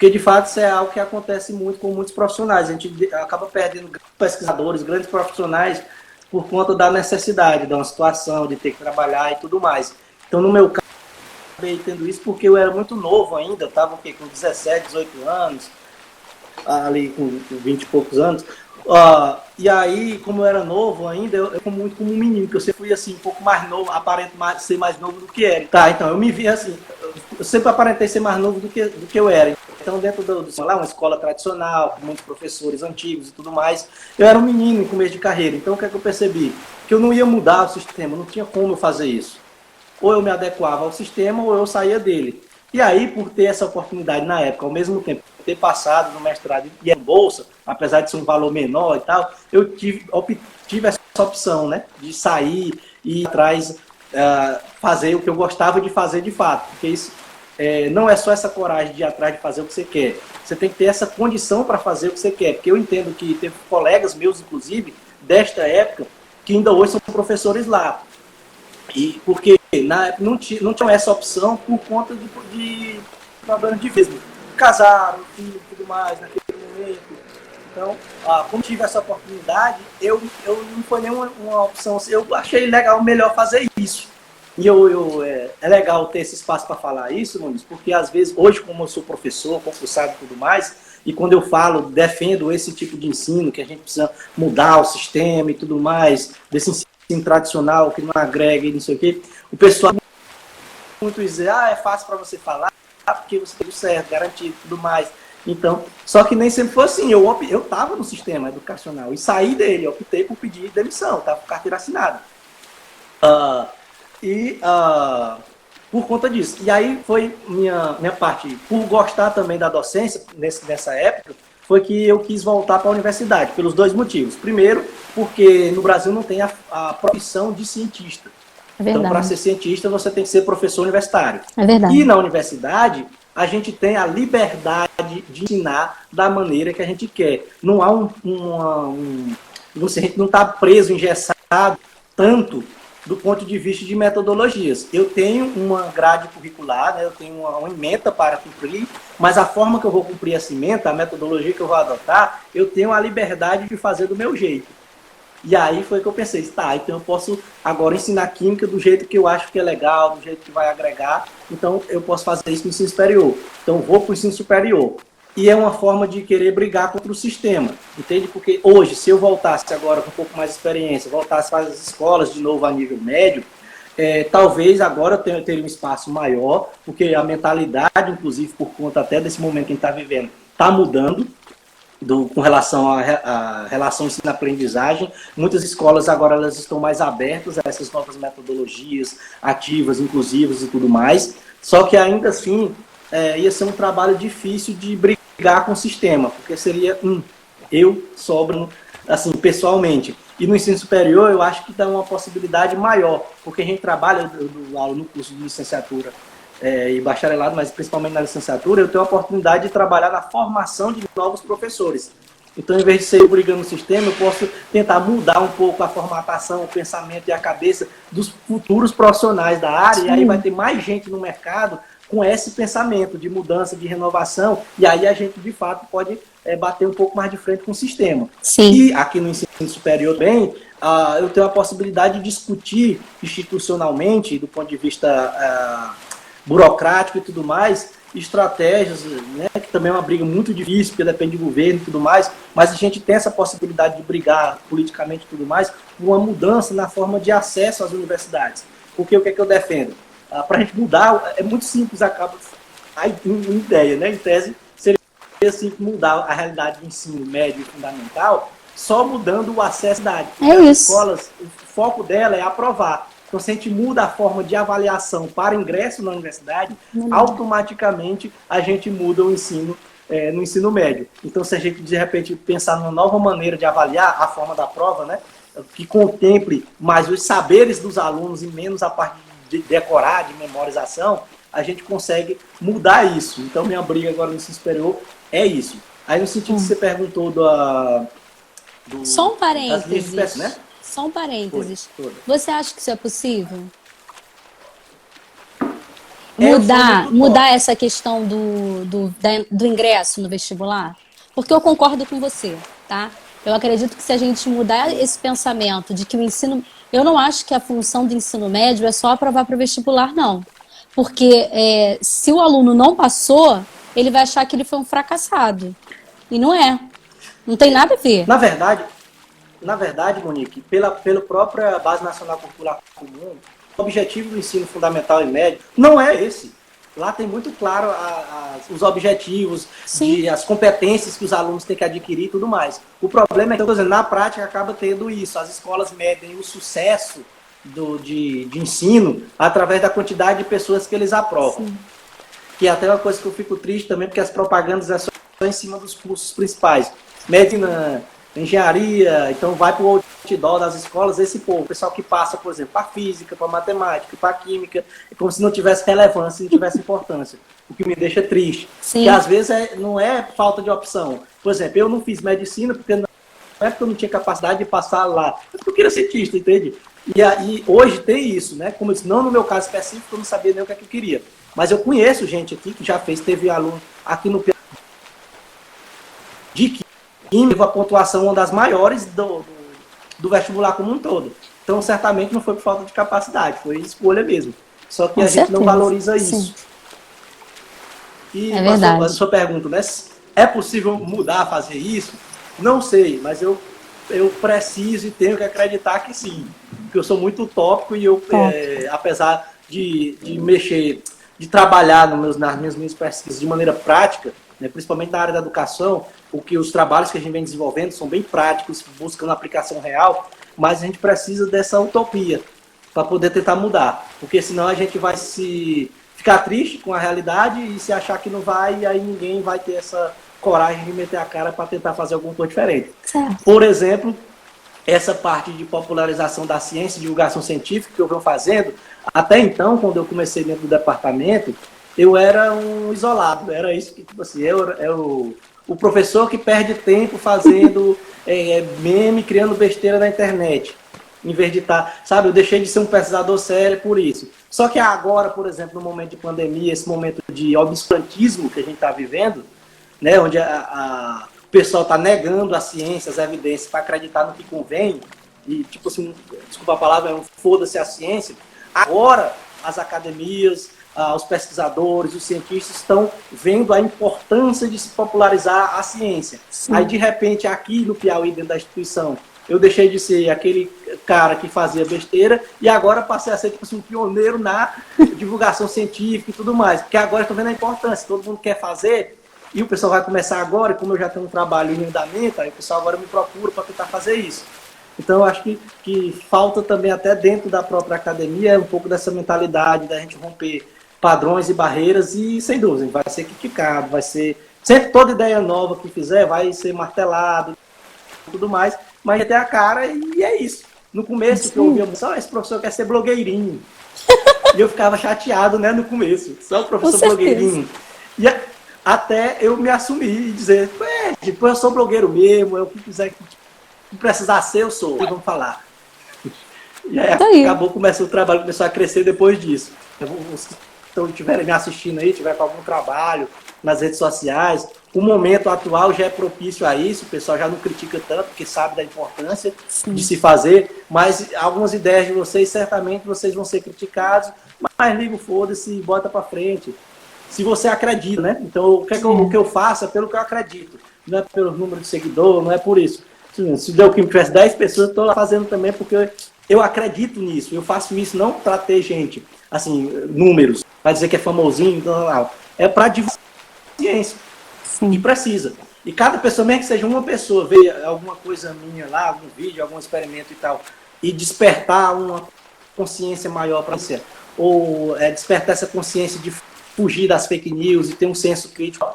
de fato isso é algo que acontece muito com muitos profissionais. A gente acaba perdendo grandes pesquisadores, grandes profissionais, por conta da necessidade, de uma situação, de ter que trabalhar e tudo mais. Então, no meu caso, eu acabei tendo isso porque eu era muito novo ainda, eu estava com 17, 18 anos, ali com 20 e poucos anos. E aí, como eu era novo ainda, eu fui muito como um menino, que eu sempre fui assim, um pouco mais novo, aparento ser mais novo do que era. Tá, então eu me vi assim, eu sempre aparentei ser mais novo do que eu era. Então, dentro uma escola tradicional, com muitos professores antigos e tudo mais, eu era um menino em começo de carreira. Então, o que é que eu percebi? Que eu não ia mudar o sistema, não tinha como eu fazer isso. Ou eu me adequava ao sistema, ou eu saía dele. E aí, por ter essa oportunidade na época, ao mesmo tempo, ter passado no mestrado e em bolsa, apesar de ser um valor menor e tal, eu tive essa opção, né, de sair e ir atrás, fazer o que eu gostava de fazer de fato, porque isso não é só essa coragem de ir atrás de fazer o que você quer, você tem que ter essa condição para fazer o que você quer, porque eu entendo que teve colegas meus, inclusive, desta época, que ainda hoje são professores lá, e porque não tinham essa opção por conta de problemas de vida. Casaram, filho e tudo mais naquele momento. Então, como tive essa oportunidade, eu não foi nenhuma opção. Eu achei legal, melhor fazer isso. E é legal ter esse espaço para falar isso, Nunes, porque às vezes, hoje, como eu sou professor, concursado e tudo mais, e quando eu falo, defendo esse tipo de ensino, que a gente precisa mudar o sistema e tudo mais, desse ensino tradicional que não agrega e não sei o quê, o pessoal muito dizer, é fácil para você falar, porque você tem o certo, garantido e tudo mais. Então, só que nem sempre foi assim. Eu estava no sistema educacional e saí dele, optei por pedir demissão, estava com carteira assinada. Por conta disso. E aí foi minha parte, por gostar também da docência, nessa época, foi que eu quis voltar para a universidade, pelos dois motivos. Primeiro, porque no Brasil não tem a profissão de cientista. Então, para ser cientista, você tem que ser professor universitário. É verdade. E na universidade, a gente tem a liberdade de ensinar da maneira que a gente quer. Não há a gente não está preso, engessado, tanto do ponto de vista de metodologias. Eu tenho uma grade curricular, né, eu tenho uma ementa para cumprir, mas a forma que eu vou cumprir essa ementa, a metodologia que eu vou adotar, eu tenho a liberdade de fazer do meu jeito. E aí foi que eu pensei, tá, então eu posso agora ensinar química do jeito que eu acho que é legal, do jeito que vai agregar, então eu posso fazer isso no ensino superior. Então eu vou para o ensino superior. E é uma forma de querer brigar contra o sistema, entende? Porque hoje, se eu voltasse agora com um pouco mais de experiência, voltasse para as escolas de novo a nível médio, talvez agora eu teria um espaço maior, porque a mentalidade, inclusive por conta até desse momento que a gente está vivendo, está mudando. Com relação à relação ensino-aprendizagem, muitas escolas agora elas estão mais abertas a essas novas metodologias ativas, inclusivas e tudo mais, só que ainda assim ia ser um trabalho difícil de brigar com o sistema, porque seria eu sobro assim, pessoalmente. E no ensino superior eu acho que dá uma possibilidade maior, porque a gente trabalha, eu dou aula no curso de licenciatura e bacharelado, mas principalmente na licenciatura, eu tenho a oportunidade de trabalhar na formação de novos professores. Então, em vez de ser brigando no sistema, eu posso tentar mudar um pouco a formatação, o pensamento e a cabeça dos futuros profissionais da área, Sim. e aí vai ter mais gente no mercado com esse pensamento de mudança, de renovação, e aí a gente, de fato, pode bater um pouco mais de frente com o sistema. Sim. E aqui no ensino superior também, eu tenho a possibilidade de discutir institucionalmente, do ponto de vista burocrático e tudo mais, estratégias, né, que também é uma briga muito difícil, porque depende do governo e tudo mais, mas a gente tem essa possibilidade de brigar politicamente e tudo mais, por uma mudança na forma de acesso às universidades. Porque o que é que eu defendo? Para a gente mudar, é muito simples, acaba a ideia, né, em tese, seria assim, mudar a realidade do ensino médio e fundamental, só mudando o acesso à cidade. É as isso. escolas, o foco dela é aprovar. Então, se a gente muda a forma de avaliação para ingresso na universidade, automaticamente a gente muda o ensino no ensino médio. Então, se a gente, de repente, pensar numa nova maneira de avaliar a forma da prova, né, que contemple mais os saberes dos alunos e menos a parte de decorar, de memorização, a gente consegue mudar isso. Então, minha briga agora no ensino superior é isso. Aí, no sentido que você perguntou Só um parênteses. Espécies, né? Só um parênteses. Foi. Você acha que isso é possível? É, mudar essa questão do ingresso no vestibular? Porque eu concordo com você, tá? Eu acredito que se a gente mudar esse pensamento de que o ensino... Eu não acho que a função do ensino médio é só aprovar para o vestibular, não. Porque se o aluno não passou, ele vai achar que ele foi um fracassado. E não é. Não tem nada a ver. Na verdade, Monique, pela própria Base Nacional Curricular Comum, o objetivo do ensino fundamental e médio não é esse. Lá tem muito claro os objetivos, as competências que os alunos têm que adquirir e tudo mais. O problema é que, na prática, acaba tendo isso. As escolas medem o sucesso de ensino através da quantidade de pessoas que eles aprovam. Sim. Que é até uma coisa que eu fico triste também, porque as propagandas são em cima dos cursos principais. Medicina, engenharia, então vai para o outdoor das escolas, esse povo, o pessoal que passa, por exemplo, para física, para matemática, para química, é como se não tivesse relevância, não tivesse importância, o que me deixa triste. Sim. Que às vezes não é falta de opção. Por exemplo, eu não fiz medicina porque não é porque eu não tinha capacidade de passar lá, mas porque eu queria ser cientista, entende? E aí, hoje tem isso, né? Como eu disse, não no meu caso específico, eu não sabia nem o que é que eu queria. Mas eu conheço gente aqui que já teve aluno aqui no de química, a pontuação uma das maiores do vestibular como um todo. Então, certamente não foi por falta de capacidade, foi escolha mesmo. Só que a gente não valoriza isso. E a sua pergunta, né? É possível mudar, fazer isso? Não sei, mas eu preciso e tenho que acreditar que sim. Porque eu sou muito utópico e apesar de mexer, de trabalhar nas minhas pesquisas de maneira prática, né, principalmente na área da educação, os trabalhos que a gente vem desenvolvendo são bem práticos, buscando aplicação real, mas a gente precisa dessa utopia para poder tentar mudar, porque senão a gente vai ficar triste com a realidade e se achar que não vai, e aí ninguém vai ter essa coragem de meter a cara para tentar fazer alguma coisa diferente. Certo. Por exemplo, essa parte de popularização da ciência, divulgação científica que eu venho fazendo, até então, quando eu comecei dentro do departamento, eu era um isolado, era isso que, tipo assim, o professor que perde tempo fazendo meme, criando besteira na internet, em vez de estar, sabe, eu deixei de ser um pesquisador sério por isso. Só que agora, por exemplo, no momento de pandemia, esse momento de obscurantismo que a gente está vivendo, né, onde o pessoal está negando a ciência, as evidências, para acreditar no que convém, e tipo assim, desculpa a palavra, é um foda-se a ciência, agora as academias, os pesquisadores, os cientistas estão vendo a importância de se popularizar a ciência. Sim. Aí, de repente, aqui no Piauí, dentro da instituição, eu deixei de ser aquele cara que fazia besteira e agora passei a ser tipo assim, um pioneiro na divulgação científica e tudo mais. Porque agora estou vendo a importância, todo mundo quer fazer e o pessoal vai começar agora, e como eu já tenho um trabalho em andamento, aí o pessoal agora me procura para tentar fazer isso. Então, eu acho que falta também até dentro da própria academia um pouco dessa mentalidade da gente romper padrões e barreiras e, sem dúvida, vai ser criticado, vai ser... Sempre toda ideia nova que fizer vai ser martelado e tudo mais, mas até a cara e é isso. No começo, que eu ouvia, só esse professor quer ser blogueirinho. E eu ficava chateado, né, no começo. Só o professor blogueirinho. E até eu me assumir e dizer, Depois eu sou blogueiro mesmo, eu quiser que precisar ser, eu sou, vamos falar. E aí acabou, começou o trabalho, começou a crescer depois disso. Então, estiverem me assistindo aí, tiver com algum trabalho nas redes sociais, o momento atual já é propício a isso, o pessoal já não critica tanto, porque sabe da importância de se fazer, mas algumas ideias de vocês, certamente vocês vão ser criticados, mas liga o foda-se e bota para frente. Se você acredita, né? Então, o que eu faço é pelo que eu acredito, não é pelo número de seguidor, não é por isso. Se deu que me tivesse 10 pessoas, eu estou lá fazendo também porque eu acredito nisso, eu faço isso não para ter gente, assim, números, para dizer que é famosinho, não. É para divulgar ciência. Sim. E precisa. E cada pessoa, mesmo que seja uma pessoa, ver alguma coisa minha lá, algum vídeo, algum experimento e tal, e despertar uma consciência maior para você, ou despertar essa consciência de fugir das fake news e ter um senso crítico,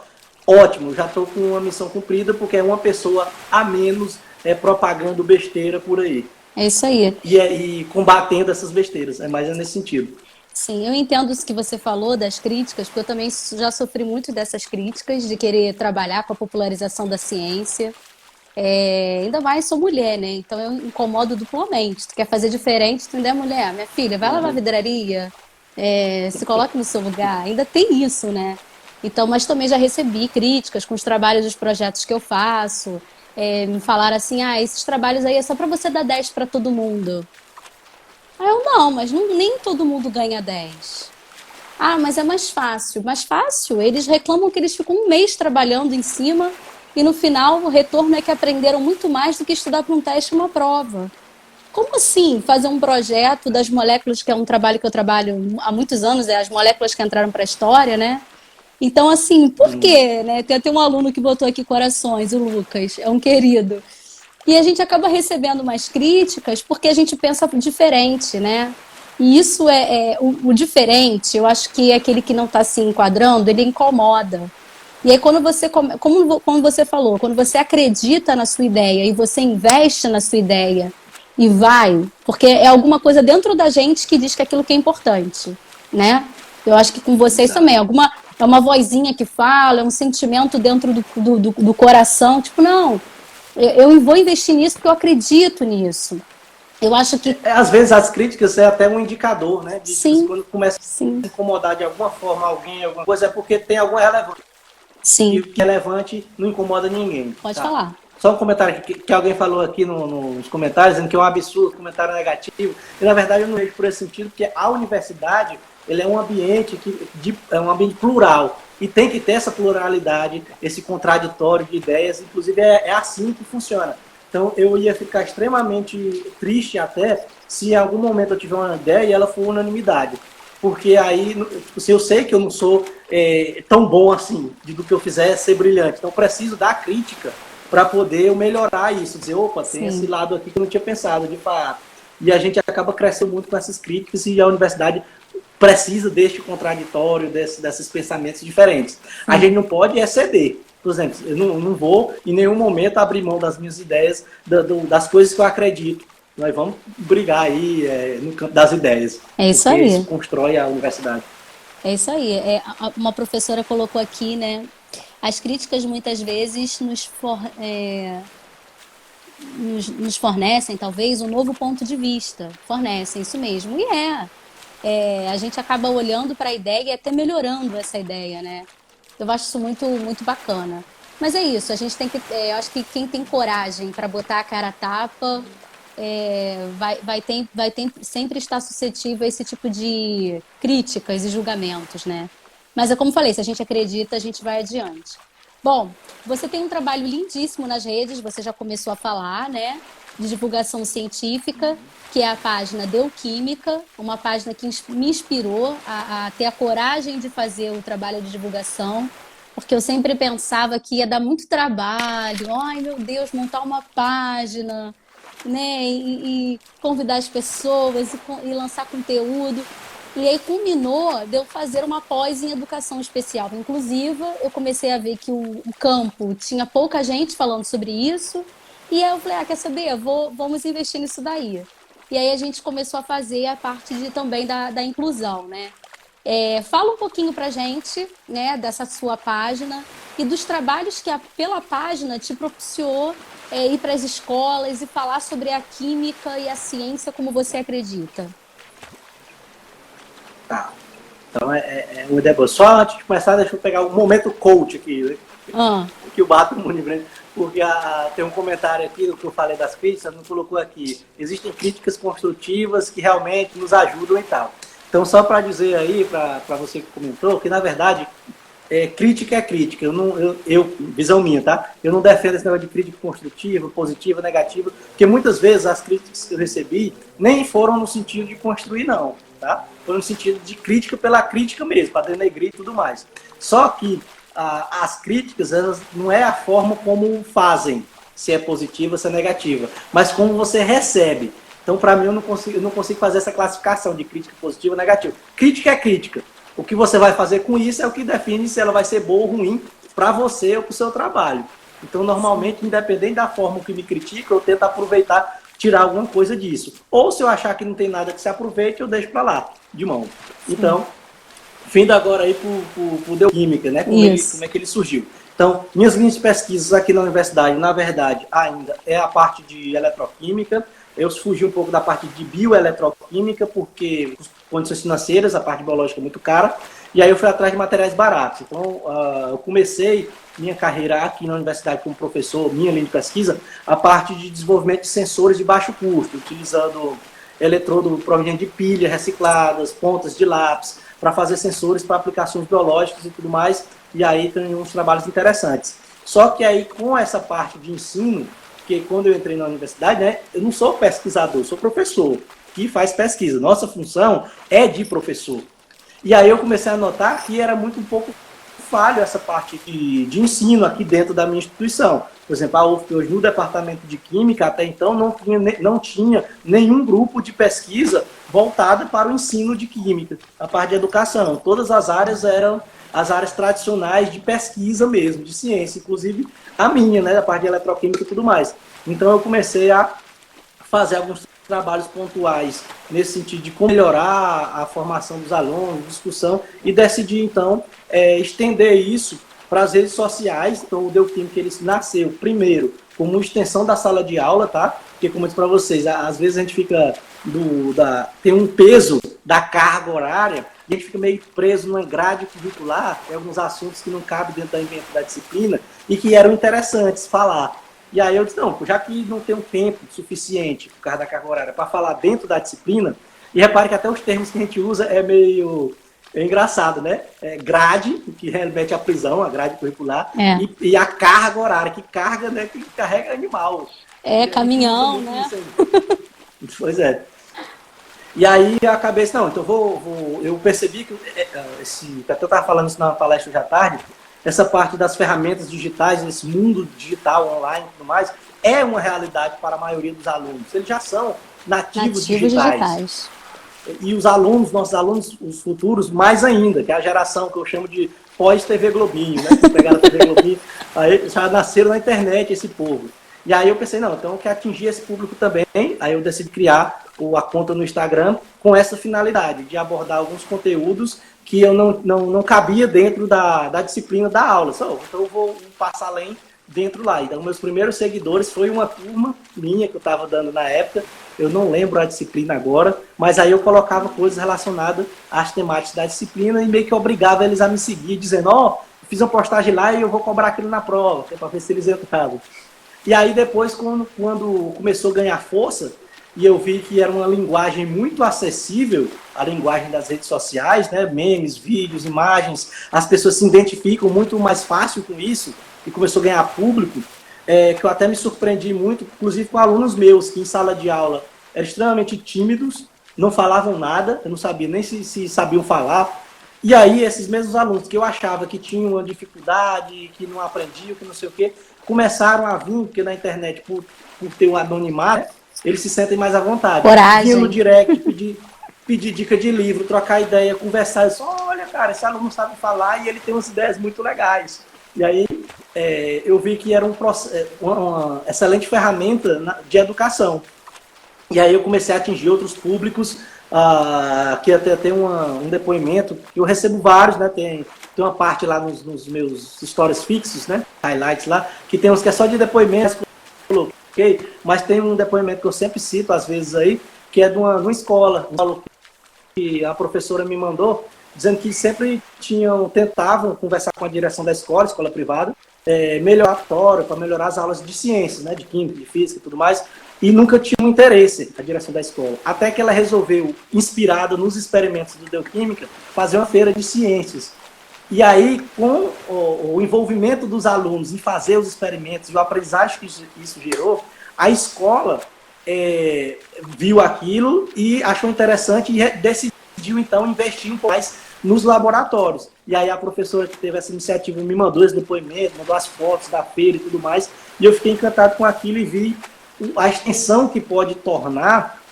ótimo, já estou com uma missão cumprida, porque é uma pessoa a menos propagando besteira por aí. É isso aí. E combatendo essas besteiras, é nesse sentido. Sim, eu entendo isso que você falou das críticas, porque eu também já sofri muito dessas críticas, de querer trabalhar com a popularização da ciência. Ainda mais sou mulher, né? Então eu incomodo duplamente. Tu quer fazer diferente, tu ainda é mulher. Minha filha, vai lavar vidraria, se coloque no seu lugar. Ainda tem isso, né? Então, mas também já recebi críticas com os trabalhos dos projetos que eu faço. Me falaram assim, esses trabalhos aí é só para você dar 10 para todo mundo. Aí eu, não, mas nem todo mundo ganha 10. Mas é mais fácil. Mais fácil? Eles reclamam que eles ficam um mês trabalhando em cima e no final o retorno é que aprenderam muito mais do que estudar para um teste e uma prova. Como assim fazer um projeto das moléculas, que é um trabalho que eu trabalho há muitos anos, as moléculas que entraram para a história, né? Então, assim, por quê? Né? Tem até um aluno que botou aqui corações, o Lucas, é um querido. E a gente acaba recebendo mais críticas porque a gente pensa diferente, né? E isso o diferente, eu acho que é aquele que não está se enquadrando, ele incomoda. E aí quando você falou, quando você acredita na sua ideia e você investe na sua ideia e vai, porque é alguma coisa dentro da gente que diz que aquilo que é importante, né? Eu acho que com vocês também, é uma vozinha que fala, é um sentimento dentro do coração, tipo, não, eu vou investir nisso porque eu acredito nisso. Eu acho que... Às vezes as críticas é até um indicador, né? Sim. Quando começa a incomodar de alguma forma alguém, alguma coisa, é porque tem alguma relevância. Sim. E o que é relevante não incomoda ninguém. Pode falar. Só um comentário que alguém falou aqui nos comentários, dizendo que é um absurdo, comentário negativo. E na verdade eu não vejo por esse sentido, porque a universidade ele é um ambiente é um ambiente plural. E tem que ter essa pluralidade, esse contraditório de ideias, inclusive é assim que funciona. Então eu ia ficar extremamente triste até se em algum momento eu tiver uma ideia e ela for unanimidade. Porque aí, tipo, eu sei que eu não sou tão bom assim, do que eu fizer ser brilhante. Então eu preciso da crítica para poder eu melhorar isso. Dizer, opa, tem esse lado aqui que eu não tinha pensado, de fato. E a gente acaba crescendo muito com essas críticas e a universidade precisa deste contraditório, desses pensamentos diferentes. A gente não pode ceder. Por exemplo, eu não vou em nenhum momento abrir mão das minhas ideias, das coisas que eu acredito. Nós vamos brigar aí no campo das ideias. É isso aí. Isso constrói a universidade. É isso aí. Uma professora colocou aqui, né? As críticas muitas vezes nos fornecem, talvez, um novo ponto de vista. Fornecem, isso mesmo. E a gente acaba olhando para a ideia e até melhorando essa ideia, né? Eu acho isso muito, muito bacana. Mas é isso, a gente tem que... eu acho que quem tem coragem para botar a cara a tapa vai sempre estar suscetível a esse tipo de críticas e julgamentos, né? Mas é como eu falei, se a gente acredita, a gente vai adiante. Bom, você tem um trabalho lindíssimo nas redes, você já começou a falar, né? De divulgação científica, que é a página Deuquímica, uma página que me inspirou a ter a coragem de fazer o trabalho de divulgação, porque eu sempre pensava que ia dar muito trabalho, ai meu Deus, montar uma página, né, e convidar as pessoas e lançar conteúdo. E aí culminou de eu fazer uma pós em educação especial inclusiva. Eu comecei a ver que o campo tinha pouca gente falando sobre isso. E aí eu falei, quer saber? Vamos investir nisso daí. E aí a gente começou a fazer a parte também da inclusão, né? Fala um pouquinho pra gente, né, dessa sua página. e dos trabalhos que pela página te propiciou ir para as escolas e falar sobre a química e a ciência como você acredita. Tá. Então é uma ideia boa. Só antes de começar, deixa eu pegar um momento coach aqui. Que o Bato Munibrand, porque tem um comentário aqui do que eu falei das críticas, não colocou aqui. Existem críticas construtivas que realmente nos ajudam e tal. Então, só para dizer aí, para você que comentou, que na verdade, crítica é crítica. Visão minha, tá? Eu não defendo esse negócio de crítica construtiva, positiva, negativa, porque muitas vezes as críticas que eu recebi nem foram no sentido de construir, não, tá? Foram no sentido de crítica pela crítica mesmo, para denegrir e tudo mais. Só que as críticas, elas não é a forma como fazem, se é positiva ou se é negativa, mas como você recebe. Então, para mim, eu não consigo fazer essa classificação de crítica positiva ou negativa. Crítica é crítica. O que você vai fazer com isso é o que define se ela vai ser boa ou ruim para você ou para o seu trabalho. Então, normalmente, independente da forma que me critica, eu tento aproveitar, tirar alguma coisa disso. Ou se eu achar que não tem nada que se aproveite, eu deixo para lá, de mão. Sim. Então, vindo agora aí para o Bioquímica, né? Como é que ele surgiu. Então, minhas linhas de pesquisas aqui na universidade, na verdade, ainda é a parte de eletroquímica. Eu fugi um pouco da parte de bioeletroquímica, porque condições financeiras, a parte biológica é muito cara, e aí eu fui atrás de materiais baratos. Então, eu comecei minha carreira aqui na universidade como professor, minha linha de pesquisa, a parte de desenvolvimento de sensores de baixo custo, utilizando eletrodo proveniente de pilhas recicladas, pontas de lápis, para fazer sensores para aplicações biológicas e tudo mais, e aí tem uns trabalhos interessantes. Só que aí, com essa parte de ensino, porque quando eu entrei na universidade, né, eu não sou pesquisador, sou professor que faz pesquisa. Nossa função é de professor. E aí eu comecei a notar que era um pouco falho essa parte de ensino aqui dentro da minha instituição. Por exemplo, a UFP hoje no departamento de Química, até então, não tinha nenhum grupo de pesquisa voltada para o ensino de Química, a parte de educação. Todas as áreas eram as áreas tradicionais de pesquisa mesmo, de ciência, inclusive a minha, né, a parte de eletroquímica e tudo mais. Então eu comecei a fazer alguns trabalhos pontuais nesse sentido de como melhorar a formação dos alunos, discussão, e decidi então estender isso para as redes sociais. Então o Bioquímica ele nasceu primeiro como uma extensão da sala de aula, tá? Porque como eu disse para vocês, às vezes a gente fica tem um peso da carga horária, e a gente fica meio preso numa grade curricular, tem alguns assuntos que não cabem dentro da disciplina e que eram interessantes falar. E aí eu disse, não, já que não tem um tempo suficiente por causa da carga horária para falar dentro da disciplina, e repare que até os termos que a gente usa é meio engraçado, né? Grade, que remete à prisão, a grade curricular, e a carga horária, que carga, né, que carrega animal. Caminhão, né? Pois é. E aí eu acabei, não, então eu percebi que até eu estava falando isso na palestra hoje à tarde, essa parte das ferramentas digitais, esse mundo digital, online e tudo mais, é uma realidade para a maioria dos alunos. Eles já são nativos digitais. E os alunos, nossos alunos, os futuros, mais ainda, que é a geração que eu chamo de pós-TV Globinho, né? Que pegaram a TV Globinho, aí já nasceram na internet esse povo. E aí eu pensei, não, então eu quero atingir esse público também. Aí eu decidi criar a conta no Instagram com essa finalidade, de abordar alguns conteúdos que eu não cabia dentro da disciplina da aula. Então eu vou passar além dentro lá. Então meus primeiros seguidores foi uma turma minha que eu estava dando na época, eu não lembro a disciplina agora, mas aí eu colocava coisas relacionadas às temáticas da disciplina e meio que obrigava eles a me seguir, dizendo, fiz uma postagem lá e eu vou cobrar aquilo na prova, para ver se eles entravam. E aí depois, quando começou a ganhar força, e eu vi que era uma linguagem muito acessível, a linguagem das redes sociais, né? Memes, vídeos, imagens, as pessoas se identificam muito mais fácil com isso, e começou a ganhar público, que eu até me surpreendi muito, inclusive com alunos meus, que em sala de aula eram extremamente tímidos, não falavam nada, eu não sabia nem se sabiam falar. E aí esses mesmos alunos que eu achava que tinham uma dificuldade, que não aprendiam, que não sei o quê, começaram a vir, porque na internet, por ter um anonimato, eles se sentem mais à vontade. Coragem. Ir no direct, pedir dica de livro, trocar ideia, conversar. Eu disse, olha, cara, esse aluno sabe falar e ele tem umas ideias muito legais. E aí eu vi que era uma excelente ferramenta de educação. E aí eu comecei a atingir outros públicos Aqui até tem um depoimento, que eu recebo vários, né? Tem uma parte lá nos meus stories fixos, né? Highlights lá, que tem uns que é só de depoimentos que eu coloquei, mas tem um depoimento que eu sempre cito, às vezes aí, que é de uma escola, que a professora me mandou, dizendo que sempre tentavam conversar com a direção da escola privada, melhorar para melhorar as aulas de ciências, né, de química, de física e tudo mais, e nunca tinha um interesse a direção da escola. Até que ela resolveu, inspirada nos experimentos do Bioquímica, fazer uma feira de ciências. E aí, com o envolvimento dos alunos em fazer os experimentos e o aprendizagem que isso gerou, a escola viu aquilo e achou interessante e decidiu, então, investir um pouco mais nos laboratórios. E aí a professora que teve essa iniciativa me mandou esse depoimento, mandou as fotos da feira e tudo mais, e eu fiquei encantado com aquilo e vi a extensão que pode tornar,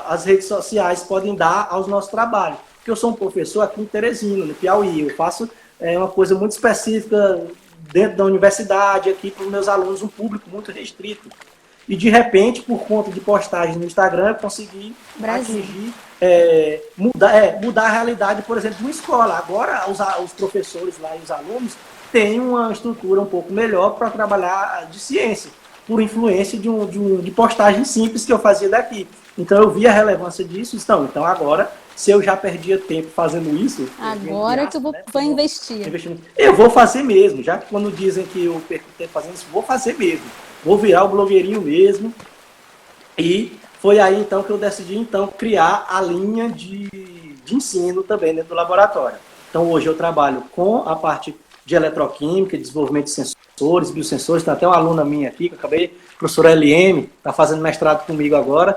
as redes sociais podem dar aos nossos trabalhos. Porque eu sou um professor aqui em Teresina, no Piauí, eu faço uma coisa muito específica dentro da universidade, aqui para os meus alunos, um público muito restrito. E de repente, por conta de postagens no Instagram, eu consegui atingir, mudar a realidade, por exemplo, de uma escola. Agora, os professores lá e os alunos têm uma estrutura um pouco melhor para trabalhar de ciência, por influência de postagem simples que eu fazia daqui. Então, eu vi a relevância disso. Então agora, se eu já perdia tempo fazendo isso... Agora que eu vou investir. Eu vou fazer mesmo, já que quando dizem que eu perco tempo fazendo isso, vou fazer mesmo. Vou virar o blogueirinho mesmo. E foi aí, então, que eu decidi, então, criar a linha de ensino também dentro do laboratório. Então, hoje eu trabalho com a parte de eletroquímica, desenvolvimento de sensores, biosensores. Tem até uma aluna minha aqui, que eu acabei, a professora LM, está fazendo mestrado comigo agora,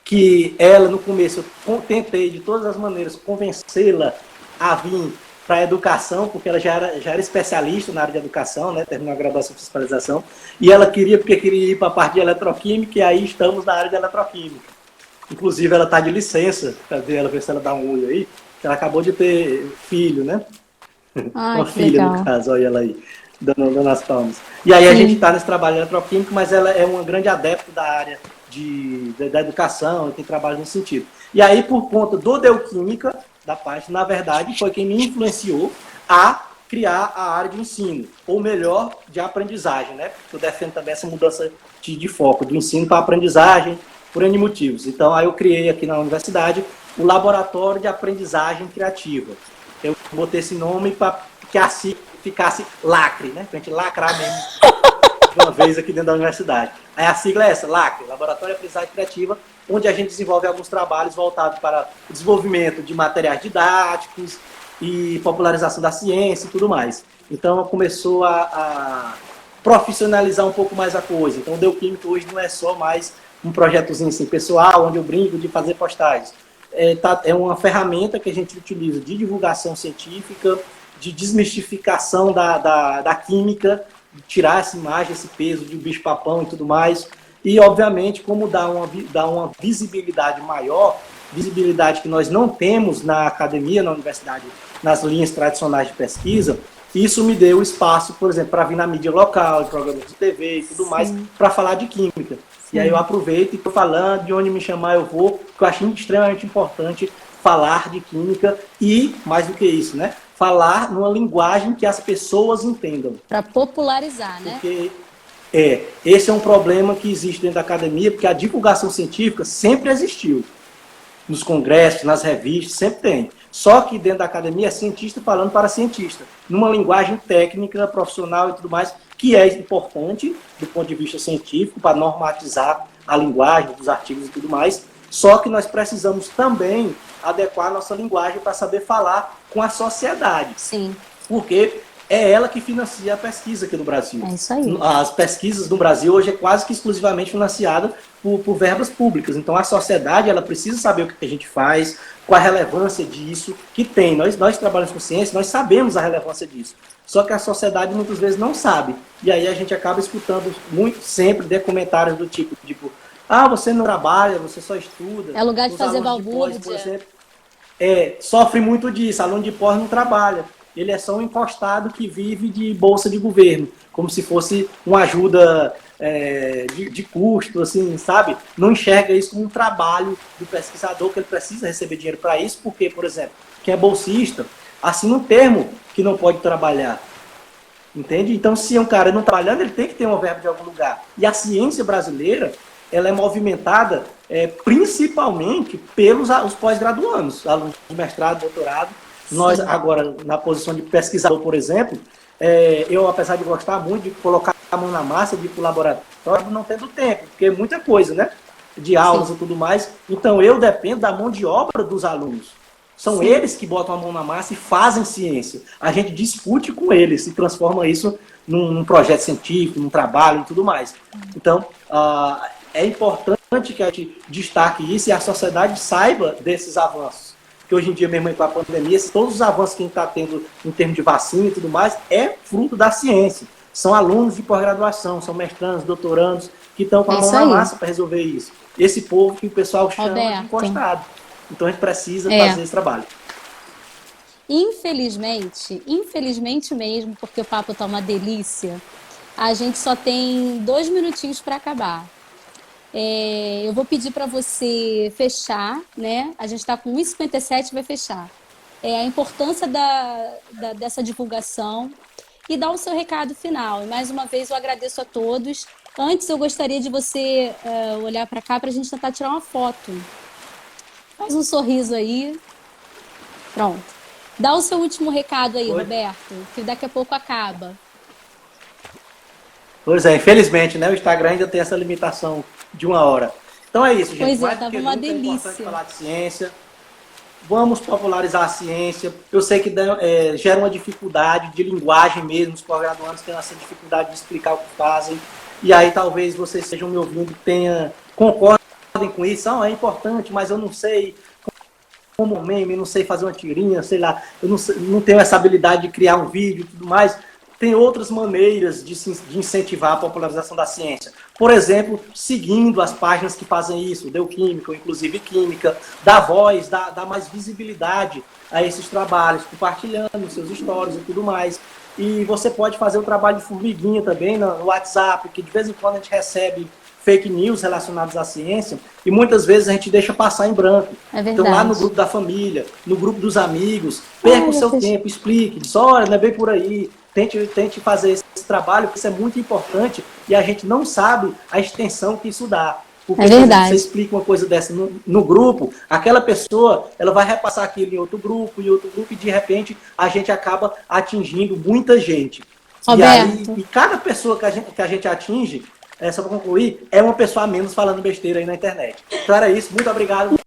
que ela, no começo, eu tentei, de todas as maneiras, convencê-la a vir para a educação, porque ela já era especialista na área de educação, né, terminou a graduação de especialização, e ela queria ir para a parte de eletroquímica, e aí estamos na área de eletroquímica. Inclusive, ela está de licença, cadê ela, ver se ela dá um olho aí, que ela acabou de ter filho, né? Uma filha, legal. No caso, olha ela aí, dando as palmas. E aí a gente está nesse trabalho de eletroquímica, mas ela é uma grande adepta da área da educação, e tem trabalho nesse sentido. E aí, por conta do Bioquímica, da parte, na verdade, foi quem me influenciou a criar a área de ensino, ou melhor, de aprendizagem, né? Porque eu defendo também essa mudança de foco, do ensino para a aprendizagem, por N motivos. Então, aí eu criei aqui na universidade o Laboratório de Aprendizagem Criativa. Eu botei esse nome para que assim ficasse lacre, né? Para a gente lacrar mesmo de uma vez aqui dentro da universidade. Aí a sigla é essa, LACRE, Laboratório de Aprendizagem Criativa, onde a gente desenvolve alguns trabalhos voltados para o desenvolvimento de materiais didáticos e popularização da ciência e tudo mais. Então, começou a profissionalizar um pouco mais a coisa. Então, o Bioquímica hoje não é só mais um projetozinho assim, pessoal, onde eu brinco de fazer postagens. É uma ferramenta que a gente utiliza de divulgação científica, de desmistificação da química, de tirar essa imagem, esse peso de bicho-papão e tudo mais. E, obviamente, como dar uma visibilidade maior, visibilidade que nós não temos na academia, na universidade, nas linhas tradicionais de pesquisa, isso me deu espaço, por exemplo, para vir na mídia local, em programas de TV e tudo mais, para falar de química. Sim. E aí eu aproveito e estou falando, de onde me chamar eu vou, porque eu acho extremamente importante falar de química e, mais do que isso, né, falar numa linguagem que as pessoas entendam. Para popularizar, né? Porque esse é um problema que existe dentro da academia, porque a divulgação científica sempre existiu. Nos congressos, nas revistas, sempre tem. Só que dentro da academia é cientista falando para cientista, numa linguagem técnica, profissional e tudo mais, que é importante do ponto de vista científico, para normatizar a linguagem dos artigos e tudo mais. Só que nós precisamos também adequar a nossa linguagem para saber falar com a sociedade. Sim. Porque é ela que financia a pesquisa aqui no Brasil. É isso aí. As pesquisas no Brasil hoje é quase que exclusivamente financiada por verbas públicas. Então a sociedade ela precisa saber o que a gente faz, qual a relevância disso, que tem. Nós trabalhamos com ciência, nós sabemos a relevância disso. Só que a sociedade muitas vezes não sabe. E aí a gente acaba escutando muito sempre de comentários do tipo, você não trabalha, você só estuda. É lugar de fazer balbúrdia. Por exemplo, sofre muito disso, aluno de pós não trabalha. Ele é só um encostado que vive de bolsa de governo, como se fosse uma ajuda de custo, assim, sabe? Não enxerga isso como um trabalho do pesquisador, que ele precisa receber dinheiro para isso, porque, por exemplo, quem é bolsista assina um termo que não pode trabalhar. Entende? Então, se um cara não trabalhando, ele tem que ter uma verba de algum lugar. E a ciência brasileira, ela é movimentada principalmente pelos os pós-graduandos, alunos de mestrado, doutorado. Sim. Nós, agora, na posição de pesquisador, por exemplo, eu, apesar de gostar muito de colocar a mão na massa, de ir para o laboratório, não tendo tempo, porque é muita coisa, né? De aulas Sim. e tudo mais. Então, eu dependo da mão de obra dos alunos. São Sim. eles que botam a mão na massa e fazem ciência. A gente discute com eles e transforma isso num projeto científico, num trabalho e tudo mais. Então, é importante que a gente destaque isso e a sociedade saiba desses avanços. Que hoje em dia, mesmo com a pandemia, todos os avanços que a gente está tendo em termos de vacina e tudo mais, é fruto da ciência. São alunos de pós-graduação, são mestrandos, doutorandos, que estão com a mão na massa para resolver isso. Esse povo que o pessoal chama de encostado. Então a gente precisa fazer esse trabalho. Infelizmente mesmo, porque o papo tá uma delícia, a gente só tem 2 minutinhos para acabar. Eu vou pedir para você fechar, né? A gente está com 1h57 e vai fechar. A importância dessa divulgação e dar o seu recado final. E mais uma vez eu agradeço a todos. Antes eu gostaria de você olhar para cá para a gente tentar tirar uma foto. Faz um sorriso aí. Pronto. Dá o seu último recado aí, Roberto, que daqui a pouco acaba. Pois é, infelizmente, né? O Instagram ainda tem essa limitação de 1 hora. Então é isso, gente. Pois é, tava uma delícia. É importante falar de ciência. Vamos popularizar a ciência. Eu sei que gera uma dificuldade de linguagem mesmo. Os pós-graduandos têm essa dificuldade de explicar o que fazem. E aí talvez vocês estejam me ouvindo e concordem com isso. É importante, mas eu não sei como meme, não sei fazer uma tirinha, sei lá. Eu não tenho essa habilidade de criar um vídeo e tudo mais. Tem outras maneiras de incentivar a popularização da ciência. Por exemplo, seguindo as páginas que fazem isso, Deu Química, Inclusive Química, dá voz, dá mais visibilidade a esses trabalhos, compartilhando seus stories e tudo mais. E você pode fazer o trabalho de formiguinha também no WhatsApp, que de vez em quando a gente recebe fake news relacionados à ciência, e muitas vezes a gente deixa passar em branco. Então lá no grupo da família, no grupo dos amigos, perca o seu tempo, explique, diz, olha, não é bem por aí, tente fazer esse trabalho, porque isso é muito importante, e a gente não sabe a extensão que isso dá. Porque se você explica uma coisa dessa no grupo, aquela pessoa ela vai repassar aquilo em outro grupo, e de repente a gente acaba atingindo muita gente. Roberto. E cada pessoa que a gente atinge, só para concluir, é uma pessoa a menos falando besteira aí na internet. Então era isso, muito obrigado.